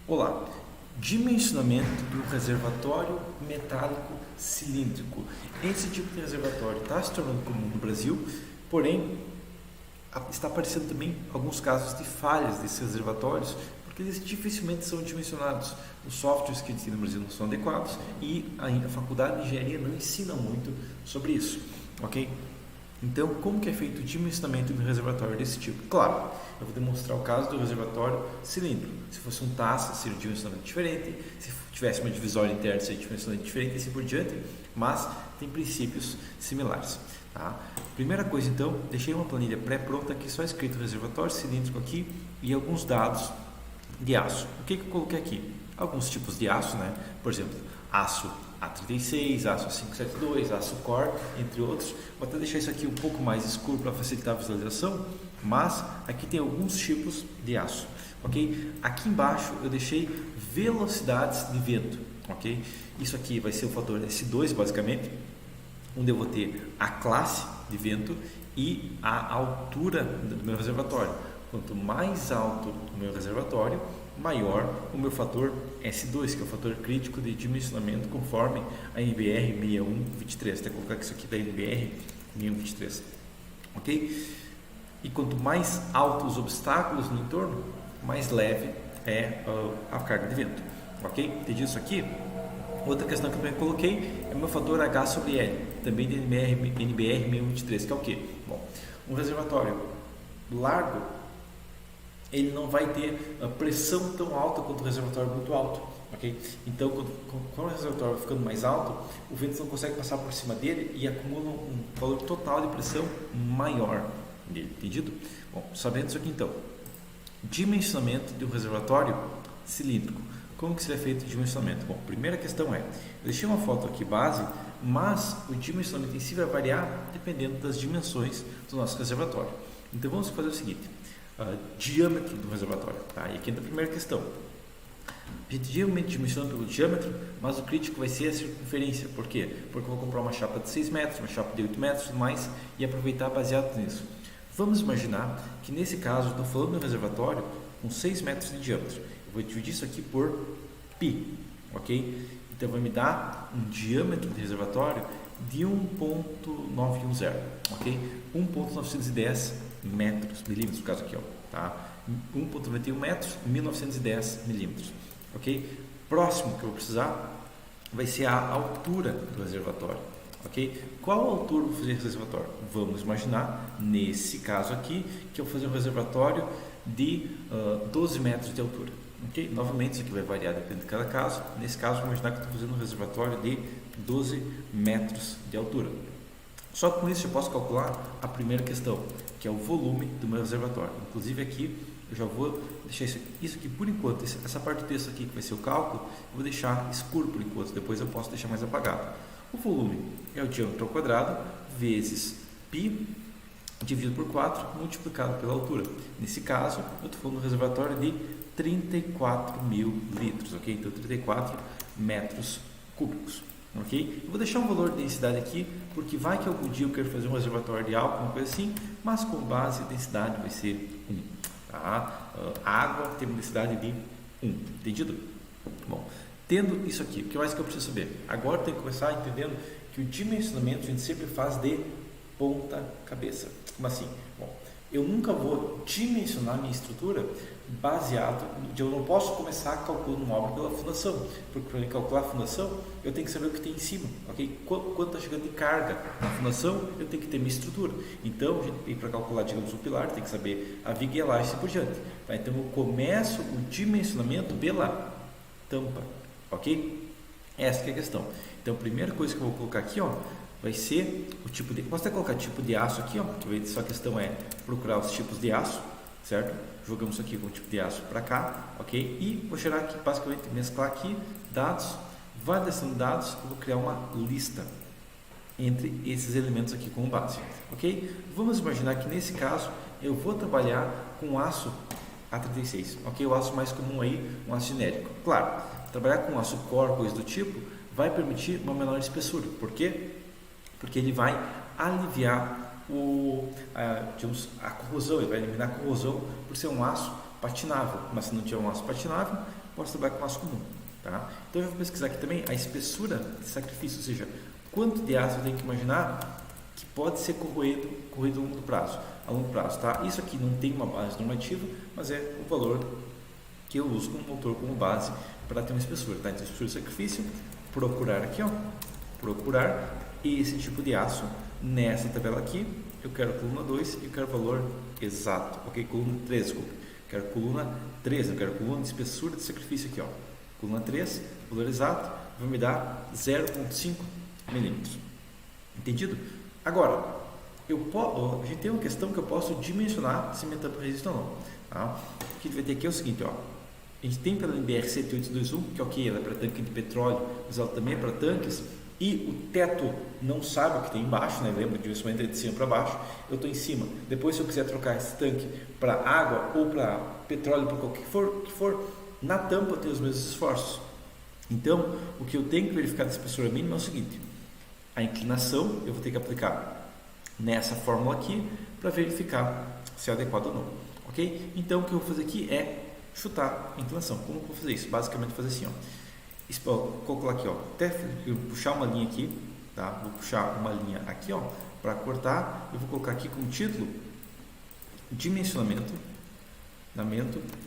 Olá, dimensionamento do reservatório metálico cilíndrico. Esse tipo de reservatório está se tornando comum no Brasil, porém está aparecendo também alguns casos de falhas desses reservatórios, porque eles dificilmente são dimensionados. Os softwares que a gente tem no Brasil não são adequados e a faculdade de engenharia não ensina muito sobre isso, ok? Então, como que é feito o dimensionamento de um reservatório desse tipo? Claro, eu vou demonstrar o caso do reservatório cilíndrico. Se fosse um taça, seria um dimensionamento diferente. Se tivesse uma divisória interna, seria um dimensionamento diferente e assim por diante. Mas tem princípios similares. Tá? Primeira coisa, então, deixei uma planilha pré-pronta aqui, só escrito reservatório cilíndrico aqui e alguns dados de aço. O que eu coloquei aqui? Alguns tipos de aço, né? Por exemplo, aço A36, aço 572, aço Core, entre outros. Vou até deixar isso aqui um pouco mais escuro para facilitar a visualização, mas aqui tem alguns tipos de aço, ok? Aqui embaixo eu deixei velocidades de vento, ok? Isso aqui vai ser o fator S2 basicamente, onde eu vou ter a classe de vento e a altura do meu reservatório. Quanto mais alto o meu reservatório, maior o meu fator S2, que é o fator crítico de dimensionamento conforme a NBR 6123. Vou colocar isso aqui da NBR 6123, ok? E quanto mais altos os obstáculos no entorno, mais leve é a carga de vento, ok? Entendi isso aqui? Outra questão que eu também coloquei é o meu fator H sobre L, também de NBR 6123, que é o quê? Bom, um reservatório largo, ele não vai ter a pressão tão alta quanto o reservatório muito alto, ok? Então, quando o reservatório vai ficando mais alto, o vento não consegue passar por cima dele e acumula um valor total de pressão maior dele, entendido? Bom, sabendo isso aqui então, dimensionamento de um reservatório cilíndrico. Como que seria feito o dimensionamento? Bom, primeira questão é, eu deixei uma foto aqui base, mas o dimensionamento em si vai variar dependendo das dimensões do nosso reservatório. Então, vamos fazer o seguinte. Diâmetro do reservatório. Tá? E aqui entra a primeira questão. A gente geralmente dimensiona pelo diâmetro, mas o crítico vai ser a circunferência. Por quê? Porque eu vou comprar uma chapa de 6 metros, uma chapa de 8 metros e tudo mais e aproveitar baseado nisso. Vamos imaginar que nesse caso, estou falando de um reservatório com 6 metros de diâmetro. Eu vou dividir isso aqui por π, ok? Então vai me dar um diâmetro de reservatório de 1.910, ok? 1.910 milímetros, no caso aqui, ó, tá? 1.91 metros, 1910 milímetros, ok? Próximo que eu vou precisar vai ser a altura do reservatório, ok? Qual altura eu vou fazer esse reservatório? Vamos imaginar, nesse caso aqui, que eu vou fazer um reservatório de 12 metros de altura, ok? Novamente, isso aqui vai variar dependendo de cada caso. Nesse caso, vou imaginar que eu estou fazendo um reservatório de 12 metros de altura. Só com isso eu posso calcular a primeira questão, que é o volume do meu reservatório. Inclusive aqui eu já vou deixar isso aqui por enquanto, essa parte do texto aqui que vai ser o cálculo, eu vou deixar escuro por enquanto, depois eu posso deixar mais apagado. O volume é o diâmetro ao quadrado vezes π dividido por 4 multiplicado pela altura. Nesse caso, eu estou falando de um reservatório de 34 mil litros, ok? Então 34 metros cúbicos. Ok? Eu vou deixar um valor de densidade aqui, porque vai que algum dia eu quero fazer um reservatório de álcool, uma coisa assim, mas com base a densidade vai ser 1. Tá? A água tem uma densidade de 1. Entendido? Bom, tendo isso aqui, o que mais que eu preciso saber? Agora eu tenho que começar entendendo que o dimensionamento a gente sempre faz de ponta cabeça. Como assim? Bom, eu nunca vou dimensionar minha estrutura baseado, eu não posso começar calculando uma obra pela fundação, porque para calcular a fundação eu tenho que saber o que tem em cima, ok? Quanto está chegando de carga na fundação, eu tenho que ter minha estrutura. Então, para calcular, digamos, o pilar, tem que saber a viga e a laje e assim por diante. Tá? Então, eu começo o dimensionamento pela tampa, ok? Essa que é a questão. Então, a primeira coisa que eu vou colocar aqui, ó, vai ser o tipo de... Posso até colocar tipo de aço aqui, ó, porque só a questão é procurar os tipos de aço, certo? Jogamos isso aqui com o tipo de aço para cá, ok? E vou gerar aqui, basicamente, mesclar aqui dados, validação de dados, eu vou criar uma lista entre esses elementos aqui como base, ok? Vamos imaginar que nesse caso eu vou trabalhar com aço A36, ok? O aço mais comum aí, um aço genérico. Claro, trabalhar com aço core, coisa do tipo, vai permitir uma menor espessura. Por quê? Porque ele vai aliviar a corrosão, ele vai eliminar a corrosão por ser um aço patinável, mas se não tiver um aço patinável, posso trabalhar com aço comum, tá? Então eu vou pesquisar aqui também a espessura de sacrifício, ou seja, quanto de aço eu tenho que imaginar que pode ser corroído a longo prazo, tá? Isso aqui não tem uma base normativa, mas é o valor que eu uso como motor, como base para ter uma espessura, tá? Então, espessura de sacrifício, procurar aqui, ó, procurar esse tipo de aço nessa tabela aqui. Eu quero coluna 2 e eu quero valor exato, ok? Coluna 3, desculpa. Quero coluna 3, eu quero coluna de espessura de sacrifício aqui, ó. Coluna 3, valor exato, vai me dar 0,5 milímetros. Entendido? Agora, a gente tem uma questão que eu posso dimensionar se minha tampa resiste ou não. Tá? O que vai ter aqui é o seguinte, ó. A gente tem pela NBR 7821, que é ok, ela é para tanque de petróleo, mas ela também é para tanques, e o teto não sabe o que tem embaixo, né? Lembra de dimensionamento de cima para baixo, eu estou em cima. Depois, se eu quiser trocar esse tanque para água ou para petróleo, para qualquer que for, na tampa eu tenho os mesmos esforços. Então, o que eu tenho que verificar da espessura mínima é o seguinte: a inclinação eu vou ter que aplicar nessa fórmula aqui para verificar se é adequado ou não, ok? Então, o que eu vou fazer aqui é chutar a inclinação. Como eu vou fazer isso? Basicamente fazer assim, ó. Vou colocar aqui, ó, até puxar uma linha aqui, tá? Vou puxar uma linha aqui, ó, para cortar. Eu vou colocar aqui como título dimensionamento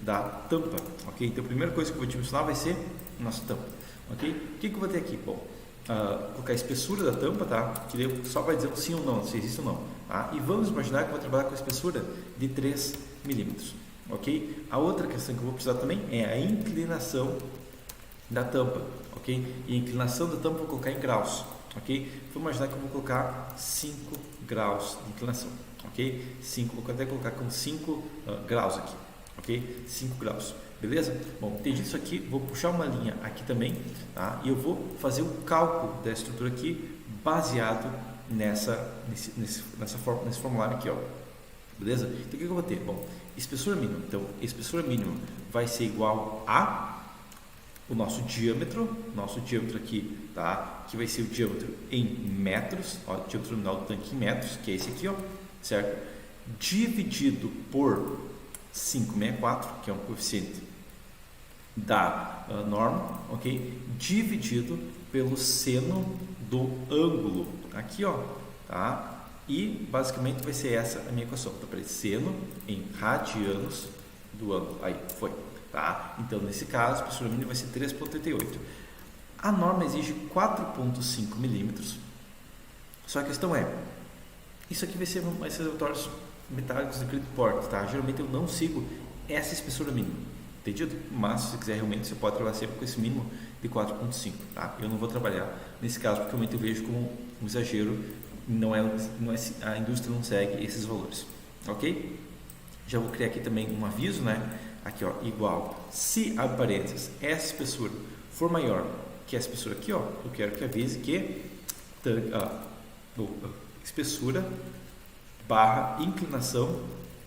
da tampa, ok? Então a primeira coisa que eu vou dimensionar vai ser a nossa tampa, ok? O que eu vou ter aqui? Bom, colocar a espessura da tampa, tá? Que daí só vai dizer sim ou não, se existe ou não, tá? E vamos imaginar que eu vou trabalhar com a espessura de 3 milímetros, ok? A outra questão que eu vou precisar também é a inclinação da tampa, ok? E a inclinação da tampa eu vou colocar em graus, ok? Vou imaginar que eu vou colocar 5 graus de inclinação, ok? Vou até colocar com 5 graus aqui, ok? 5 graus, beleza? Bom, entendi isso aqui, vou puxar uma linha aqui também, tá? E eu vou fazer o cálculo da estrutura aqui baseado nesse formulário aqui, ó. Beleza? Então o que eu vou ter? Bom, espessura mínima. Então, espessura mínima vai ser igual a o nosso diâmetro aqui, tá? Que vai ser o diâmetro em metros, ó, o diâmetro nominal do tanque em metros, que é esse aqui, ó, certo? Dividido por 564, que é um coeficiente da norma, ok? Dividido pelo seno do ângulo, aqui, ó, tá? E basicamente vai ser essa a minha equação. Então, para seno em radianos do ângulo, aí foi. Tá? Então, nesse caso, a espessura mínima vai ser 3,88. A norma exige 4,5 milímetros. Só a questão é, isso aqui vai ser reservatórios metálicos de grande porte, tá? Geralmente eu não sigo essa espessura mínima, entendido? Mas, se você quiser realmente, você pode trabalhar sempre com esse mínimo de 4,5, tá? Eu não vou trabalhar nesse caso, porque realmente eu vejo como um exagero, a indústria não segue esses valores, ok? Já vou criar aqui também um aviso, né? Aqui, ó, igual, se a parênteses, essa espessura for maior que a espessura aqui, ó, eu quero que avise que espessura barra inclinação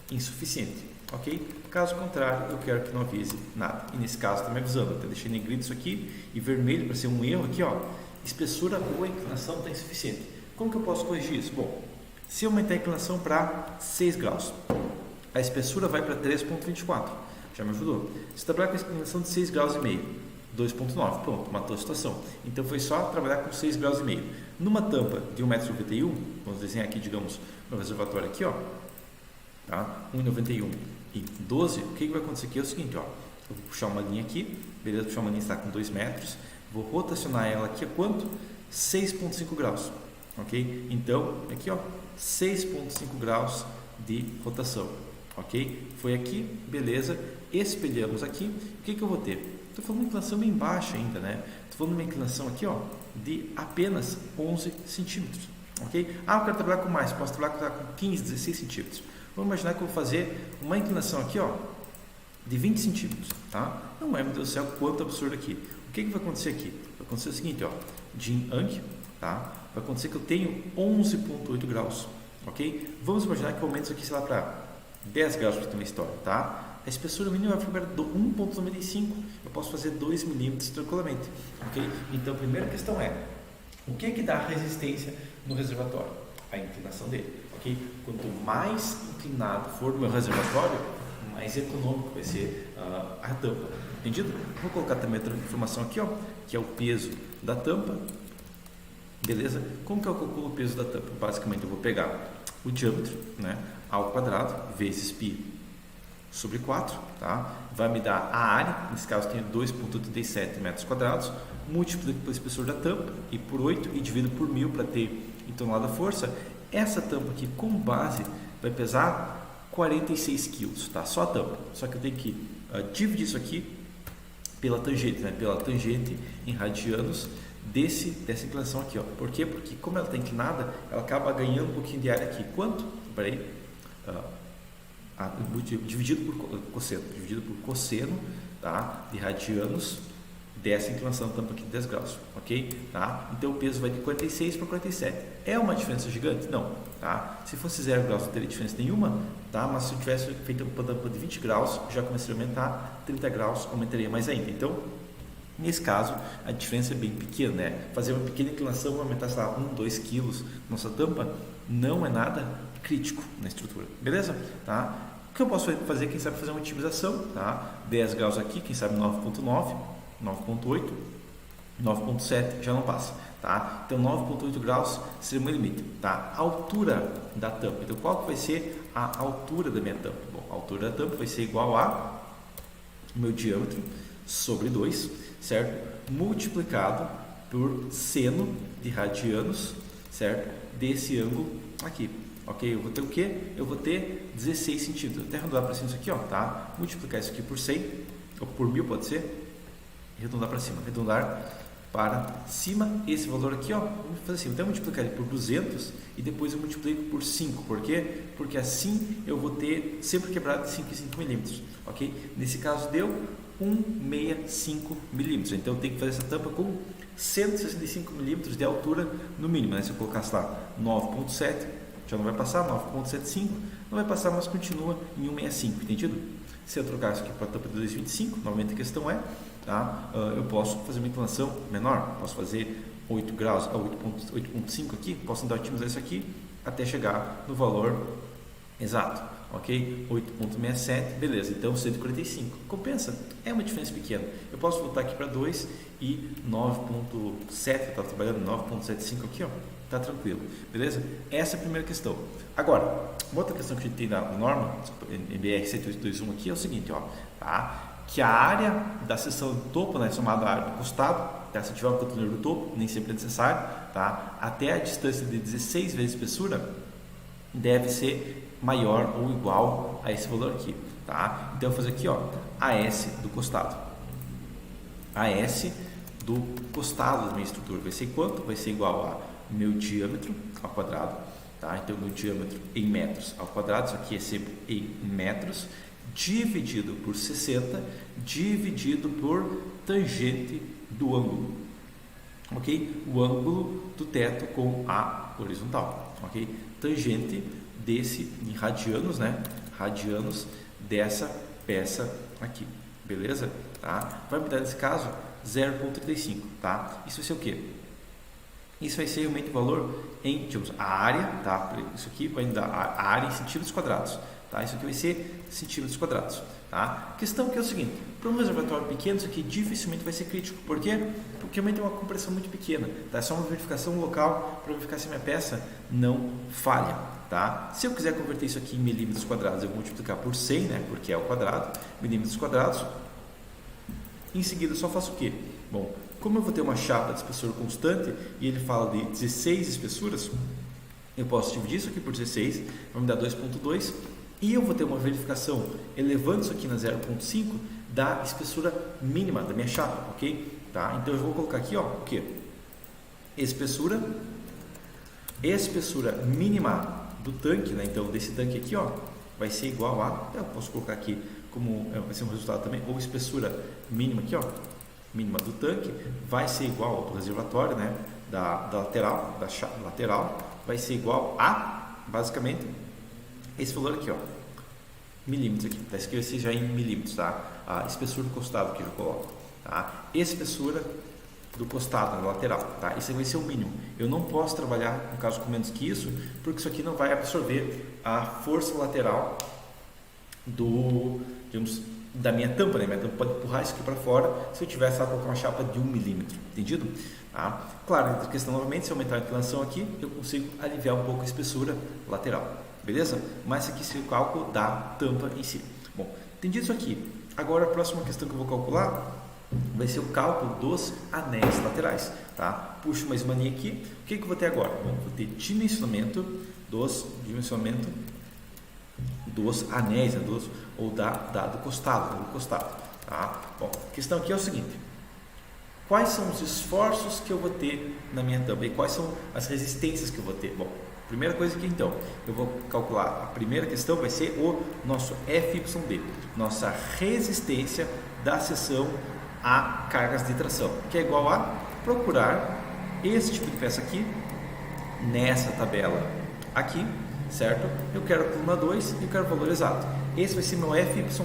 insuficiente, ok? Caso contrário, eu quero que não avise nada. E nesse caso, está me avisando, eu deixei negrito isso aqui e vermelho para ser um erro aqui, ó, espessura ou inclinação está insuficiente. Como que eu posso corrigir isso? Bom, se eu aumentar a inclinação para 6 graus, a espessura vai para 3,24. Já me ajudou. Se trabalhar com a inclinação de 6 graus e meio, 2,9, pronto, matou a situação. Então foi só trabalhar com 6 graus e meio. Numa tampa de 1,91 m, vamos desenhar aqui, digamos, no reservatório aqui, ó, tá? 1,91 e 12, o que vai acontecer aqui é o seguinte, ó, eu vou puxar uma linha aqui, beleza, puxar uma linha está com 2 metros, vou rotacionar ela aqui a quanto? 6,5 graus, ok? Então, aqui, ó, 6,5 graus de rotação, ok? Foi aqui, beleza, espelhamos aqui, o que eu vou ter? Estou falando de uma inclinação bem baixa ainda, né? Estou falando de uma inclinação aqui, ó, de apenas 11 centímetros, ok? Ah, eu quero trabalhar com mais, posso trabalhar com 15, 16 centímetros. Vamos imaginar que eu vou fazer uma inclinação aqui, ó, de 20 centímetros, tá? Não é, meu Deus do céu, quanto absurdo aqui. O que vai acontecer aqui? Vai acontecer o seguinte, ó, Jin-Ang, tá? Vai acontecer que eu tenho 11,8 graus, ok? Vamos imaginar que eu aumento isso aqui, sei lá, para 10 graus para ter uma história, tá? A espessura mínima vai ficar 1,95, eu posso fazer 2 milímetros tranquilamente, ok? Então, a primeira questão é, o que dá resistência no reservatório? A inclinação dele, ok? Quanto mais inclinado for o meu reservatório, mais econômico vai ser a tampa, entendido? Vou colocar também outra informação aqui, ó, que é o peso da tampa, beleza? Como que eu calculo o peso da tampa? Basicamente eu vou pegar o diâmetro, né, ao quadrado vezes π sobre 4, tá? Vai me dar a área, nesse caso tem 2,37 metros quadrados, multiplico pela espessura da tampa e por 8 e divido por 1000 para ter em tonelada força. Essa tampa aqui com base vai pesar 46 quilos, tá? Só a tampa, só que eu tenho que dividir isso aqui pela tangente, né? Pela tangente em radianos dessa inclinação aqui, ó. Por quê? Porque como ela está inclinada, ela acaba ganhando um pouquinho de área aqui. Quanto? Peraí. Dividido por cosseno, tá? De radianos dessa inclinação da tampa aqui de 10 graus, ok? Tá? Então o peso vai de 46 para 47. É uma diferença gigante? Não, tá? Se fosse 0 graus não teria diferença nenhuma, tá? Mas se eu tivesse feito uma tampa de 20 graus, já começaria a aumentar, 30 graus aumentaria mais ainda. Então, nesse caso, a diferença é bem pequena, né? Fazer uma pequena inclinação, aumentar, sei lá, 1, 2 quilos nossa tampa, não é nada crítico na estrutura, beleza? Tá? O que eu posso fazer, quem sabe fazer uma otimização, tá? 10 graus aqui, quem sabe 9.9, 9.8, 9.7 já não passa, tá? Então 9.8 graus seria o meu limite, tá? A altura da tampa, então qual que vai ser a altura da minha tampa? Bom, a altura da tampa vai ser igual a meu diâmetro sobre 2, certo? Multiplicado por seno de radianos, certo? Desse ângulo aqui. Ok, eu vou ter o quê? Eu vou ter 16 centímetros. Até arredondar para cima isso aqui, ó, tá? Multiplicar isso aqui por 100, ou por 1000 pode ser. Arredondar para cima. Arredondar para cima. Esse valor aqui, ó, vamos fazer assim. Então eu multiplicar ele por 200 e depois eu multiplico por 5. Por quê? Porque assim eu vou ter sempre quebrado de 5 em 5 milímetros. Ok? Nesse caso deu 165 milímetros. Então eu tenho que fazer essa tampa com 165 milímetros de altura no mínimo, né? Se eu colocasse lá 9.7, já não vai passar, 9.75, não vai passar, mas continua em 165, entendido? Se eu trocar isso aqui para a tampa de 225, novamente a questão é, tá? Eu posso fazer uma inclinação menor, posso fazer 8 graus a 8.5 aqui, posso tentar otimizar isso aqui até chegar no valor exato, ok? 8.67, beleza, então 145, compensa, é uma diferença pequena. Eu posso voltar aqui para 2 e 9.7, eu estava trabalhando 9.75 aqui, ó. Tá tranquilo, beleza? Essa é a primeira questão. Agora, uma outra questão que a gente tem na norma, NBR 7821 aqui, é o seguinte, ó, tá? Que a área da seção do topo, né, somada à área do costado, tá? Se tiver um cantoneiro do topo, nem sempre é necessário, tá? Até a distância de 16 vezes a espessura, deve ser maior ou igual a esse valor aqui, tá? Então, eu vou fazer aqui, ó, AS do costado. AS do costado da minha estrutura vai ser quanto? Vai ser igual a meu diâmetro ao quadrado, tá? Então meu diâmetro em metros ao quadrado, isso aqui é sempre em metros, dividido por 60, dividido por tangente do ângulo, ok? O ângulo do teto com a horizontal, ok? Tangente desse em radianos, né? Radianos dessa peça aqui, beleza? Tá? Vai me dar nesse caso 0,35, tá? Isso vai ser o quê? Isso vai ser realmente o valor em, digamos, a área, tá? Isso aqui vai dar a área em centímetros quadrados, tá? Isso aqui vai ser centímetros quadrados, tá? A questão aqui é o seguinte, para um reservatório pequeno, isso aqui dificilmente vai ser crítico. Por quê? Porque realmente é uma compressão muito pequena, tá? É só uma verificação local para verificar se a minha peça não falha, tá? Se eu quiser converter isso aqui em milímetros quadrados, eu vou multiplicar por 100, né? Porque é o quadrado, milímetros quadrados. Em seguida, eu só faço o quê? Bom, como eu vou ter uma chapa de espessura constante e ele fala de 16 espessuras, eu posso dividir isso aqui por 16, vai me dar 2,2 e eu vou ter uma verificação elevando isso aqui na 0,5 da espessura mínima da minha chapa, ok? Tá? Então eu vou colocar aqui, ó, o que? Espessura mínima do tanque, né? Então desse tanque aqui, ó, vai ser igual a, eu posso colocar aqui como vai ser um resultado também, ou espessura mínima aqui, ó, mínima do tanque, vai ser igual ao do reservatório, né, da lateral, da chapa lateral, vai ser igual a, basicamente, esse valor aqui, ó, milímetros aqui, tá? Isso aqui vai ser já em milímetros, tá? A espessura do costado que eu coloco, tá? Espessura do costado, na lateral, tá? Isso vai ser o mínimo. Eu não posso trabalhar, no caso, com menos que isso, porque isso aqui não vai absorver a força lateral digamos, da minha tampa, né? Minha tampa pode empurrar isso aqui para fora se eu tivesse lá colocar uma chapa de 1 milímetro, entendido? Tá? Claro, outra questão novamente, se eu aumentar a inclinação aqui, eu consigo aliviar um pouco a espessura lateral, beleza? Mas esse aqui seria o cálculo da tampa em si. Bom, entendido isso aqui. Agora a próxima questão que eu vou calcular vai ser o cálculo dos anéis laterais, tá? Puxo mais uma linha aqui. O que eu vou ter agora? Bom, vou ter dimensionamento dos anéis, né? Do costado, tá? Bom, a questão aqui é o seguinte: quais são os esforços que eu vou ter na minha tampa e quais são as resistências que eu vou ter? Bom, primeira coisa aqui então, eu vou calcular, a primeira questão vai ser o nosso FYD, nossa resistência da seção a cargas de tração, que é igual a procurar esse tipo de peça aqui, nessa tabela aqui, certo? Eu quero coluna 2 e eu quero valor exato. Esse vai ser meu FYK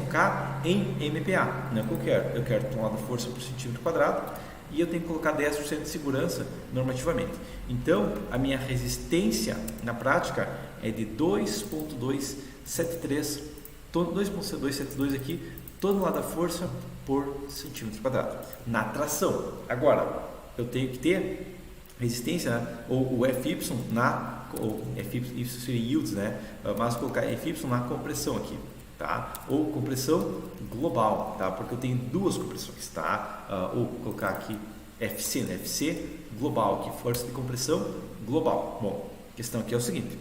em MPa, não é o que eu quero tonelada de força por centímetro quadrado e eu tenho que colocar 10% de segurança normativamente. Então, a minha resistência na prática é de 2.272 aqui, tonelada de força por centímetro quadrado na tração. Agora, eu tenho que ter resistência, né? Ou o FY FY seria yields, né? Mas colocar FY na compressão aqui, tá? Ou compressão global, tá? Porque eu tenho duas compressões, tá? Ou colocar aqui FC, né? FC global, aqui, força de compressão global. Bom, a questão aqui é o seguinte: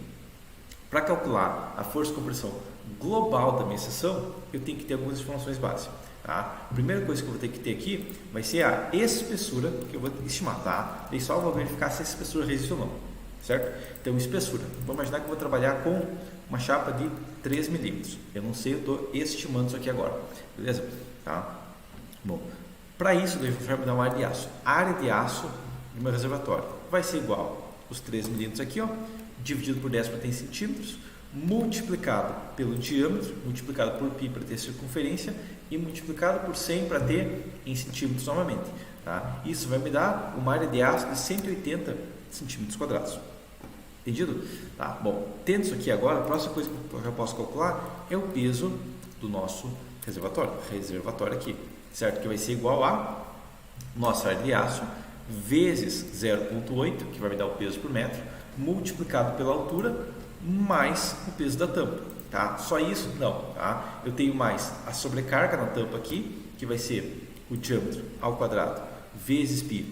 para calcular a força de compressão global da minha seção, eu tenho que ter algumas informações básicas. Tá? A primeira coisa que eu vou ter que ter aqui vai ser a espessura que eu vou estimar, tá? E só vou verificar se a espessura resiste ou não, certo? Então, espessura. Vamos imaginar que eu vou trabalhar com uma chapa de 3 milímetros. Eu não sei, eu estou estimando isso aqui agora, beleza? Tá? Bom, para isso, eu vou dar uma área de aço. A área de aço do meu reservatório vai ser igual os 3 milímetros aqui, ó, dividido por 10 para ter centímetros, multiplicado pelo diâmetro, multiplicado por π para ter circunferência e multiplicado por 100 para ter em centímetros novamente. Tá? Isso vai me dar uma área de aço de 180 centímetros quadrados. Entendido? Tá? Bom, tendo isso aqui agora, a próxima coisa que eu já posso calcular é o peso do nosso reservatório aqui, certo? Que vai ser igual a nossa área de aço vezes 0,8, que vai me dar o peso por metro, multiplicado pela altura mais o peso da tampa, tá? Só isso? Não, tá? Eu tenho mais a sobrecarga na tampa aqui, que vai ser o diâmetro ao quadrado vezes π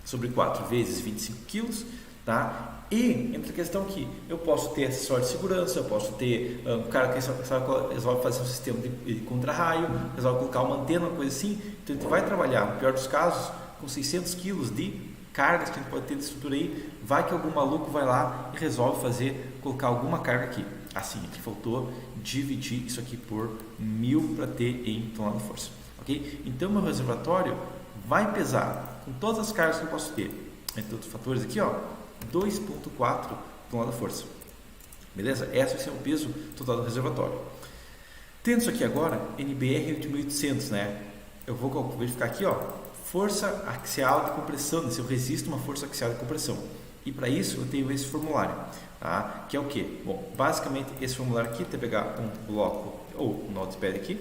sobre 4 vezes 25 kg, tá? E entra a questão que eu posso ter acessório de segurança, eu posso ter um cara que resolve fazer um sistema de contra-raio, resolve colocar uma antena, uma coisa assim. Então a gente vai trabalhar, no pior dos casos, com 600 kg de cargas que a gente pode ter de estrutura aí. Vai que algum maluco vai lá e resolve colocar alguma carga aqui. Assim, aqui faltou dividir isso aqui por 1000 para ter em tonelada de força, ok? Então meu reservatório vai pesar, com todas as cargas que eu posso ter, entre outros fatores aqui, ó, 2,4 tonelada de força, beleza? Esse vai ser o peso total do reservatório. Tendo isso aqui agora, NBR 8800, né? Eu vou verificar aqui, ó, força axial de compressão, se eu resisto uma força axial de compressão. E para isso eu tenho esse formulário, tá? Que é o que? Bom, basicamente esse formulário aqui, tem que pegar um bloco ou um notepad aqui,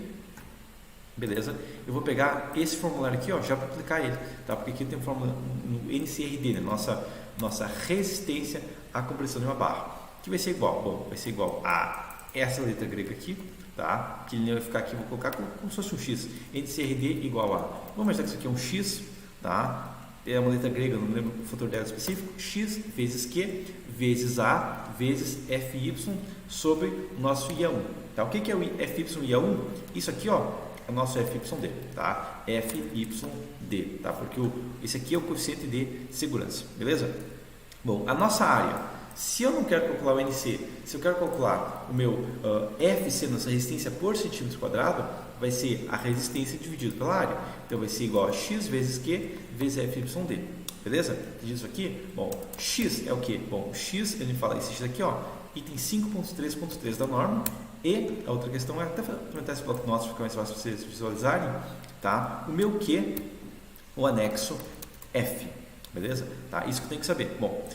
beleza? Eu vou pegar esse formulário aqui, ó, já para aplicar ele, tá? Porque aqui tem um fórmula no NCRD, né? Nossa resistência à compressão de uma barra, que vai ser igual, bom, vai ser igual a essa letra grega aqui, tá? Que ele vai ficar aqui, vou colocar como se fosse um X, NCRD igual a, vamos imaginar que isso aqui é um X, tá? É uma letra grega, não me lembro o fator dela específico, X vezes Q vezes A vezes FY sobre o nosso IA1, tá? O que é o FY IA1? Isso aqui, ó, é o nosso FYD, tá? FYD, tá? Porque esse aqui é o coeficiente de segurança, beleza? Bom, a nossa área, se eu não quero calcular o NC, se eu quero calcular o meu FC, nossa resistência por centímetro quadrado, vai ser a resistência dividido pela área. Então vai ser igual a X vezes Q vezes FYD, beleza? Entendi isso aqui? Bom, X é o que? Bom, o X, ele fala esse X aqui, ó, item 5.3.3 da norma. E a outra questão é até comentar esse bloco de notas, fica mais fácil vocês visualizarem, tá? O meu Q, o anexo F, beleza? Tá? Isso que eu tenho que saber. Bom,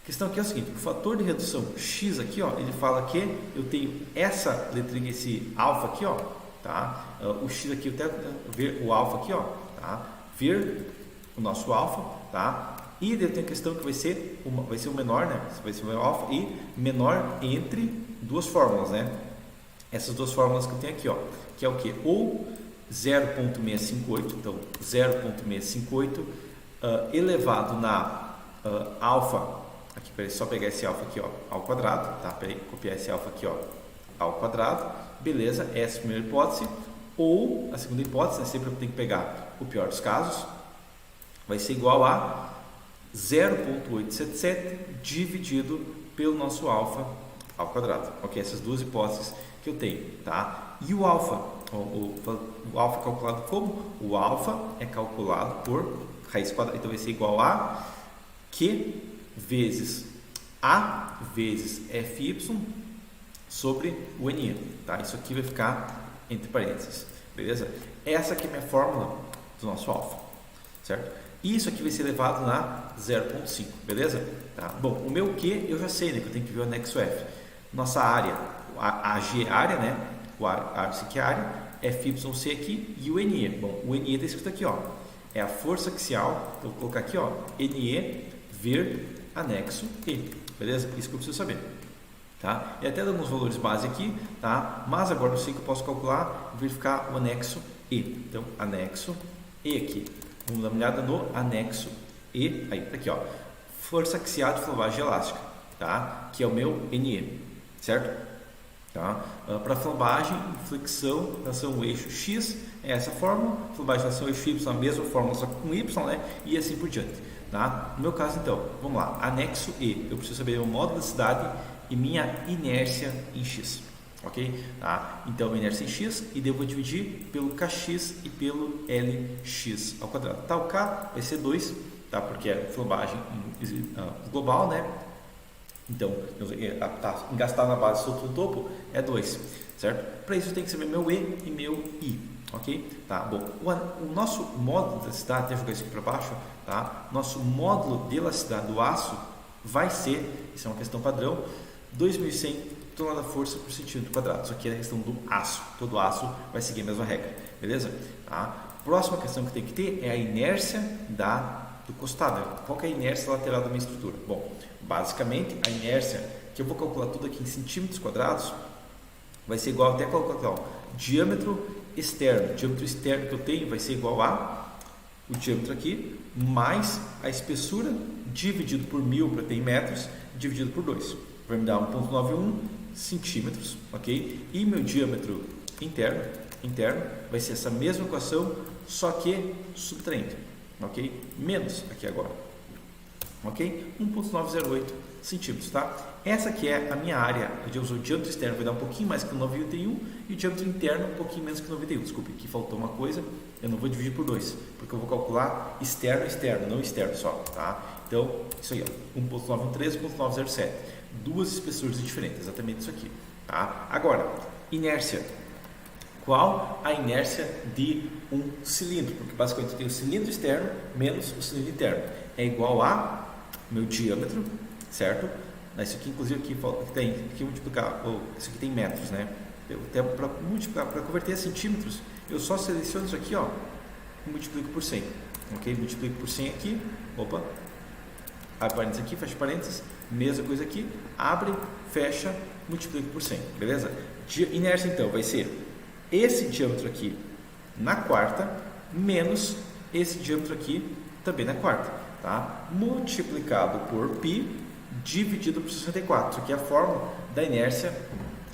A questão aqui é o seguinte, o fator de redução x aqui, ó, ele fala que eu tenho essa letrinha, esse alfa aqui, ó, tá? O x aqui, eu até ver o alfa aqui, ó, tá? Ver o nosso alfa, tá? E daí tem a questão que vai ser o menor, né? Vai ser o alfa e menor entre duas fórmulas, né? Essas duas fórmulas que eu tenho aqui, ó, que é o que? Ou 0,658, então 0,658 elevado na alfa. Aqui, peraí, só pegar esse alfa aqui, ó, ao quadrado, tá? Peraí, copiar esse alfa aqui, ó, ao quadrado, beleza? Essa é a primeira hipótese. Ou a segunda hipótese, né? Sempre eu tenho que pegar o pior dos casos, vai ser igual a 0,877 dividido pelo nosso alfa ao quadrado. Ok? Essas duas hipóteses que eu tenho, tá? E o alfa, o alfa é calculado como? O alfa é calculado por raiz quadrada, então vai ser igual a Q vezes A vezes Fy sobre o NE, tá? Isso aqui vai ficar entre parênteses, beleza? Essa aqui é a minha fórmula do nosso alfa, certo? Isso aqui vai ser elevado na 0,5, beleza? Tá? Bom, o meu Q eu já sei, né? Que eu tenho que ver o anexo F. Nossa área, a G é área, né? O A aqui é área, FYC aqui e o NE. Bom, o NE está escrito aqui, ó. É a força axial, então eu vou colocar aqui, ó, NE ver anexo E, beleza? Isso que eu preciso saber, tá? E até dando uns valores base aqui, tá? Mas agora eu sei que eu posso calcular e verificar o anexo E. Então, anexo E aqui. Vamos dar uma olhada no anexo E, aí, aqui, ó. Força axial de flambagem elástica, tá? Que é o meu NE, certo? Tá? Para flambagem, flexão, relação ao eixo X, é essa fórmula. Flambagem, relação ao eixo Y, a mesma fórmula, só com Y, né? E assim por diante. Tá? No meu caso, então, vamos lá, anexo E, eu preciso saber o módulo da cidade e minha inércia em X, ok? Tá? Então, inércia em X, e devo dividir pelo Kx e pelo Lx ao quadrado. Tá? O K vai ser 2, tá? Porque é flambagem global, né? Então, tá engastado na base, solto no topo, é 2, certo? Para isso, eu tenho que saber meu E e meu I. Ok? Tá, bom, o nosso módulo da elasticidade, deixa eu jogar isso aqui para baixo, tá? Nosso módulo de elasticidade do aço vai ser, isso é uma questão padrão, 2.100 tonelada-força por centímetro quadrado. Isso aqui é a questão do aço, todo aço vai seguir a mesma regra, beleza? Tá? Próxima questão que tem que ter é a inércia do costado. Qual que é a inércia lateral da minha estrutura? Bom, basicamente a inércia, que eu vou calcular tudo aqui em centímetros quadrados, vai ser igual até calcular, ó, diâmetro externo. O diâmetro externo que eu tenho vai ser igual a o diâmetro aqui mais a espessura dividido por 1000 para ter em metros dividido por 2. Vai me dar 1,91 centímetros, ok? E meu diâmetro interno vai ser essa mesma equação, só que subtraindo, ok? Menos aqui agora, ok? 1,908 centímetros, tá? Essa aqui é a minha área. Eu uso o diâmetro externo, vai dar um pouquinho mais que 91 e o diâmetro interno um pouquinho menos que 91. Desculpe, aqui faltou uma coisa, eu não vou dividir por 2, porque eu vou calcular externo, não externo só, tá? Então, isso aí, ó, 1,913, 1,907, duas espessuras diferentes, exatamente isso aqui, tá? Agora, inércia. Qual a inércia de um cilindro? Porque basicamente eu tenho o cilindro externo menos o cilindro interno. É igual a meu diâmetro, certo? Isso aqui, inclusive, aqui multiplicar, isso aqui tem metros, né? Para multiplicar, para converter a centímetros, eu só seleciono isso aqui, ó, e multiplico por 100, ok? Multiplico por 100 aqui, opa, abre parênteses aqui, fecha parênteses, mesma coisa aqui, abre, fecha, multiplico por 100, beleza? Inércia, então, vai ser esse diâmetro aqui na quarta, menos esse diâmetro aqui também na quarta, tá? Multiplicado por π, dividido por 64, isso aqui é a fórmula da inércia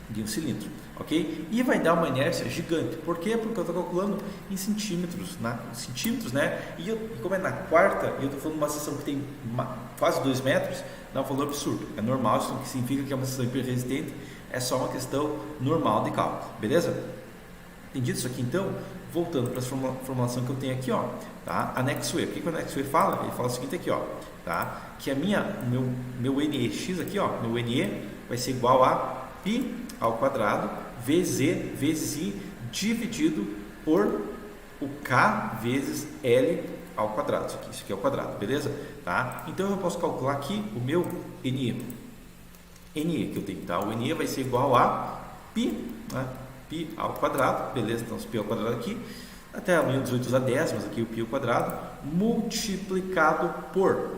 de um cilindro, ok? E vai dar uma inércia gigante, por quê? Porque eu estou calculando em centímetros, né? E como é na quarta, e eu estou falando de uma seção que tem quase 2 metros, dá um valor absurdo, é normal, isso que significa que é uma seção hiperresistente, é só uma questão normal de cálculo, beleza? Entendido isso aqui, então? Voltando para a formulação que eu tenho aqui, ó, tá? Anexo E. O que o anexo E fala? Ele fala o seguinte aqui, ó, tá? Que meu NEx aqui, ó, meu NE vai ser igual a π ao quadrado vezes E vezes I dividido por o K vezes L ao quadrado. Isso aqui é o quadrado, beleza? Tá? Então eu posso calcular aqui o meu NE. NE que eu tenho, tá? O NE vai ser igual a π, né? Π ao quadrado, beleza? Então, π ao quadrado aqui, até a 18 a décimas, aqui o π ao quadrado, multiplicado por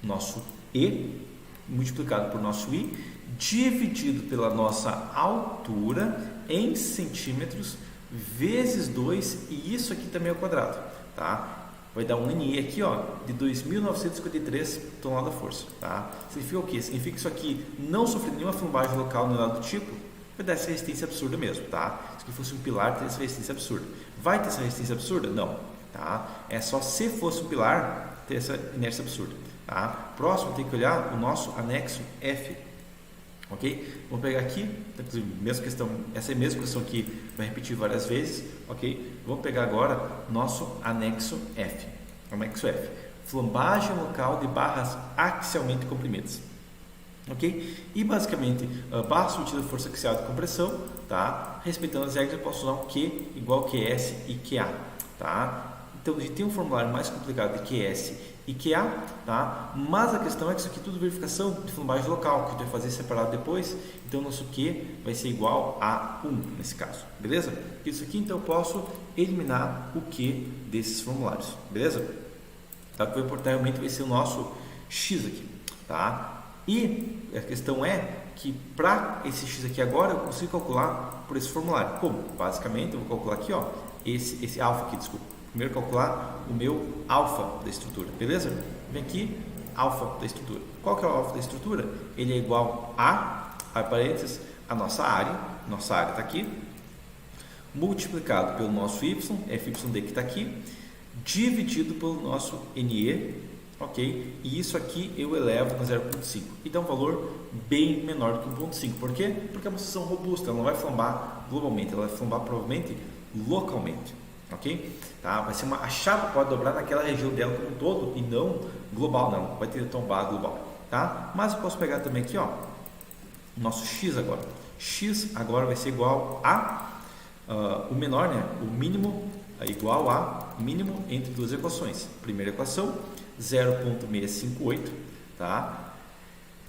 nosso E, multiplicado por nosso I, dividido pela nossa altura em centímetros, vezes 2, e isso aqui também é o quadrado, tá? Vai dar um NE aqui, ó, de 2.953 toneladas-força, tá? Significa o quê? Significa que isso aqui não sofreu nenhuma flambagem local nem nada do tipo, vai dar essa resistência absurda mesmo, tá? Se aqui fosse um pilar, teria essa resistência absurda. Vai ter essa resistência absurda? Não, tá? É só se fosse um pilar, ter essa inércia absurda, tá? Próximo, tem que olhar o nosso anexo F, ok? Vamos pegar aqui, inclusive, mesma questão, essa é a mesma questão que vai repetir várias vezes, ok? Vamos pegar agora nosso anexo F. Anexo F. Flambagem local de barras axialmente comprimidas, ok? E basicamente, barra submetida à força axial de compressão, tá? Respeitando as regras, eu posso usar um Q igual QS e QA, tá? Então, a gente tem um formulário mais complicado de QS e QA, tá? Mas a questão é que isso aqui é tudo verificação de flambagem local, que a gente vai fazer separado depois. Então, nosso Q vai ser igual a 1 nesse caso, beleza? Isso aqui, então, eu posso eliminar o Q desses formulários, beleza? Tá? O que vai importar realmente vai ser o nosso X aqui, tá? E a questão é que para esse X aqui agora, eu consigo calcular por esse formulário. Como? Basicamente, eu vou calcular aqui, ó, esse alfa aqui, desculpa. Primeiro calcular o meu alfa da estrutura, beleza? Vem aqui, alfa da estrutura. Qual que é o alfa da estrutura? Ele é igual a parênteses, a nossa área está aqui, multiplicado pelo nosso y, FYD que está aqui, dividido pelo nosso NE, ok? E isso aqui eu elevo para 0,5 e dá um valor bem menor do que 1,5. Por quê? Porque é uma seção robusta, ela não vai flambar globalmente, ela vai flambar provavelmente localmente. Ok? Tá? Vai ser a chapa pode dobrar naquela região dela como um todo e não global, não vai ter tombado global, tá? Mas eu posso pegar também aqui, ó, o nosso X agora. X agora vai ser igual a o menor, né? O mínimo é igual a mínimo entre duas equações. Primeira equação 0,658, tá?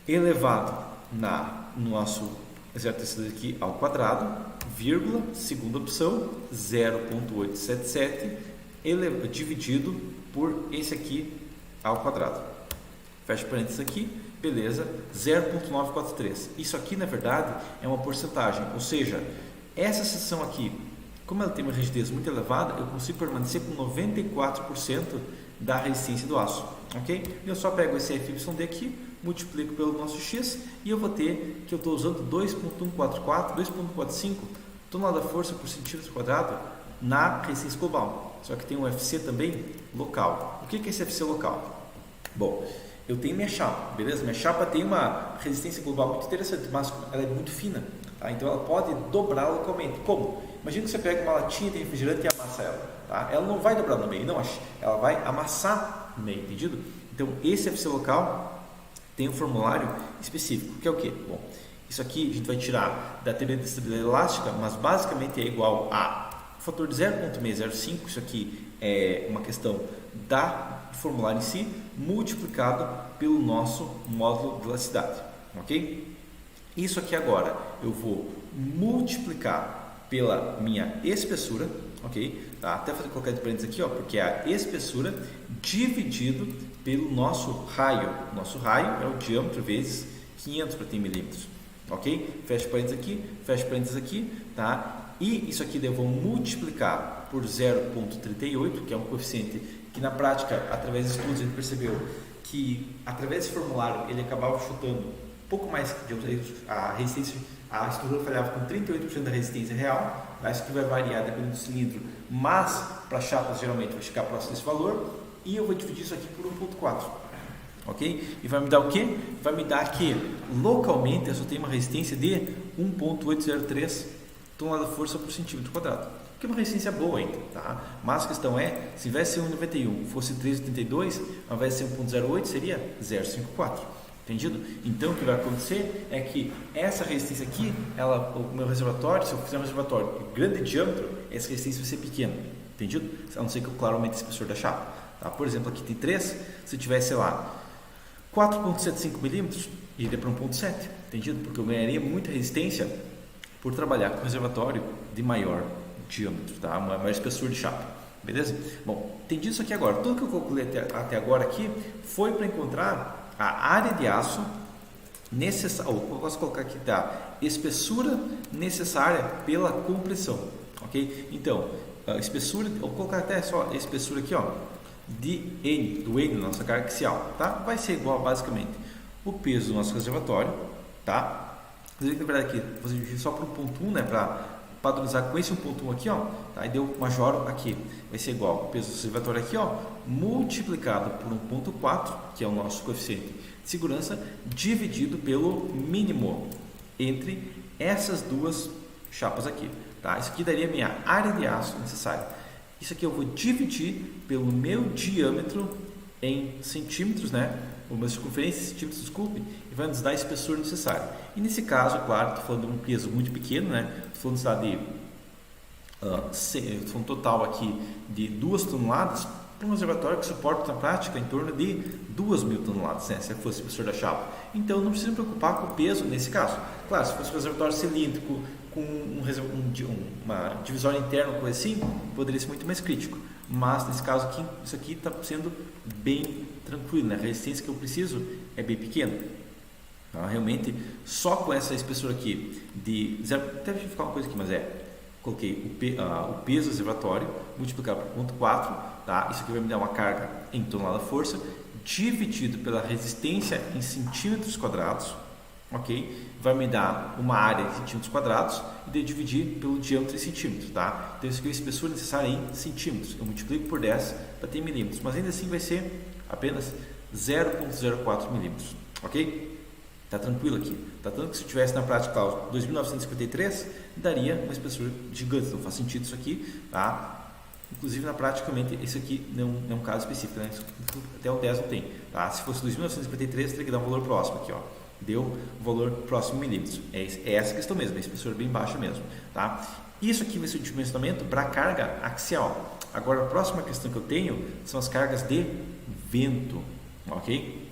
Elevado no nosso 0,3 aqui ao quadrado, vírgula, segunda opção, 0,877 dividido por esse aqui ao quadrado. Fecha parênteses aqui, beleza, 0,943. Isso aqui, na verdade, é uma porcentagem, ou seja, essa seção aqui, como ela tem uma rigidez muito elevada, eu consigo permanecer com 94% da resistência do aço, ok? Eu só pego esse FYD aqui, multiplico pelo nosso X e eu vou ter que eu estou usando 2,144, 2,45 tonelada-força por centímetro quadrado na resistência global. Só que tem um FC também local. O que é esse FC local? Bom, eu tenho minha chapa, beleza? Minha chapa tem uma resistência global muito interessante, mas ela é muito fina, tá? Então ela pode dobrar localmente. Como? Imagina que você pega uma latinha de refrigerante e amassa ela, tá? Ela não vai dobrar no meio, não, ela vai amassar no meio, entendido? Então esse FC local tem um formulário específico, que é o quê? Bom, isso aqui a gente vai tirar da teoria de estabilidade elástica, mas basicamente é igual a fator de 0,605, isso aqui é uma questão do formulário em si, multiplicado pelo nosso módulo de elasticidade, ok? Isso aqui agora eu vou multiplicar pela minha espessura, ok? Tá? Até fazer colocar de parênteses aqui, ó, porque é a espessura dividido pelo nosso raio. Nosso raio é o diâmetro vezes 500 por milímetros, ok? Fecha parênteses aqui, tá? E isso aqui eu vou multiplicar por 0,38, que é um coeficiente que na prática, através de estudos, a gente percebeu que através desse formulário ele acabava chutando um pouco mais de a resistência, a estrutura falhava com 38% da resistência real, mas isso aqui vai variar dependendo do cilindro, mas para chapas geralmente vai ficar próximo desse valor, e eu vou dividir isso aqui por 1,4, ok? E vai me dar o quê? Vai me dar que localmente eu só tenho uma resistência de 1,803 tonelada-força por centímetro quadrado, que é uma resistência boa ainda, tá? Mas a questão é, se tivesse 1,91, fosse 3,82, ao invés de ser 1,08, seria 0,54, entendido? Então, o que vai acontecer é que essa resistência aqui, o meu reservatório, se eu fizer um reservatório de grande diâmetro, essa resistência vai ser pequena, entendido? A não ser que eu claro aumente o espessor da chapa, tá? Por exemplo, aqui tem 3, se tivesse, sei lá, 4,75 milímetros, iria para 1,7, entendido? Porque eu ganharia muita resistência por trabalhar com reservatório de maior diâmetro, tá? Uma maior espessura de chapa, beleza? Bom, entendi isso aqui agora. Tudo que eu calculei até agora aqui foi para encontrar a área de aço necessária, ou eu posso colocar aqui, tá? Espessura necessária pela compressão, ok? Então, a espessura, vou colocar até só a espessura aqui, ó, de N, do N da nossa carga axial, tá? Vai ser igual basicamente o peso do nosso reservatório, tá? Na verdade aqui, vou dividir só por 1,1, né, para padronizar com esse 1,1 aqui, ó, tá? E deu major aqui, vai ser igual o peso do reservatório aqui, ó, multiplicado por 1,4, que é o nosso coeficiente de segurança, dividido pelo mínimo entre essas duas chapas aqui, tá? Isso aqui daria a minha área de aço necessária. Isso aqui eu vou dividir pelo meu diâmetro em centímetros, né? O meu circunferência em centímetros, desculpe, e vai nos dar a espessura necessária. E nesse caso, claro, estou falando de um peso muito pequeno, né? Estou falando de um total aqui de 2 toneladas para um reservatório que suporta na prática em torno de 2.000 toneladas, né? Se fosse a espessura da chapa. Então não precisa me preocupar com o peso nesse caso. Claro, se fosse um reservatório cilíndrico com uma divisória interna, coisa assim, poderia ser muito mais crítico. Mas nesse caso aqui, isso aqui está sendo bem tranquilo, né? A resistência que eu preciso é bem pequena. Tá? Realmente, só com essa espessura aqui de zero, até deixa eu ficar uma coisa aqui, mas coloquei o peso do reservatório multiplicado por 0,4, tá? Isso aqui vai me dar uma carga em tonelada-força dividido pela resistência em centímetros quadrados, ok? Vai me dar uma área em centímetros quadrados e de dividir pelo diâmetro em centímetros, tá? Então isso aqui é a espessura necessária em centímetros. Eu multiplico por 10 para ter milímetros, mas ainda assim vai ser apenas 0,04 milímetros, ok? Tá tranquilo aqui. Tá tanto que se eu tivesse na prática 2.953, daria uma espessura gigante. Não faz sentido isso aqui, tá? Inclusive na prática, esse aqui não é um caso específico, né? Até o 10 não tem, tá? Se fosse 2.953, teria que dar um valor próximo aqui, ó. Deu um valor próximo a milímetros. É essa a questão mesmo, a espessura bem baixa mesmo, tá? Isso aqui vai ser o dimensionamento para carga axial. Agora a próxima questão que eu tenho são as cargas de vento, ok?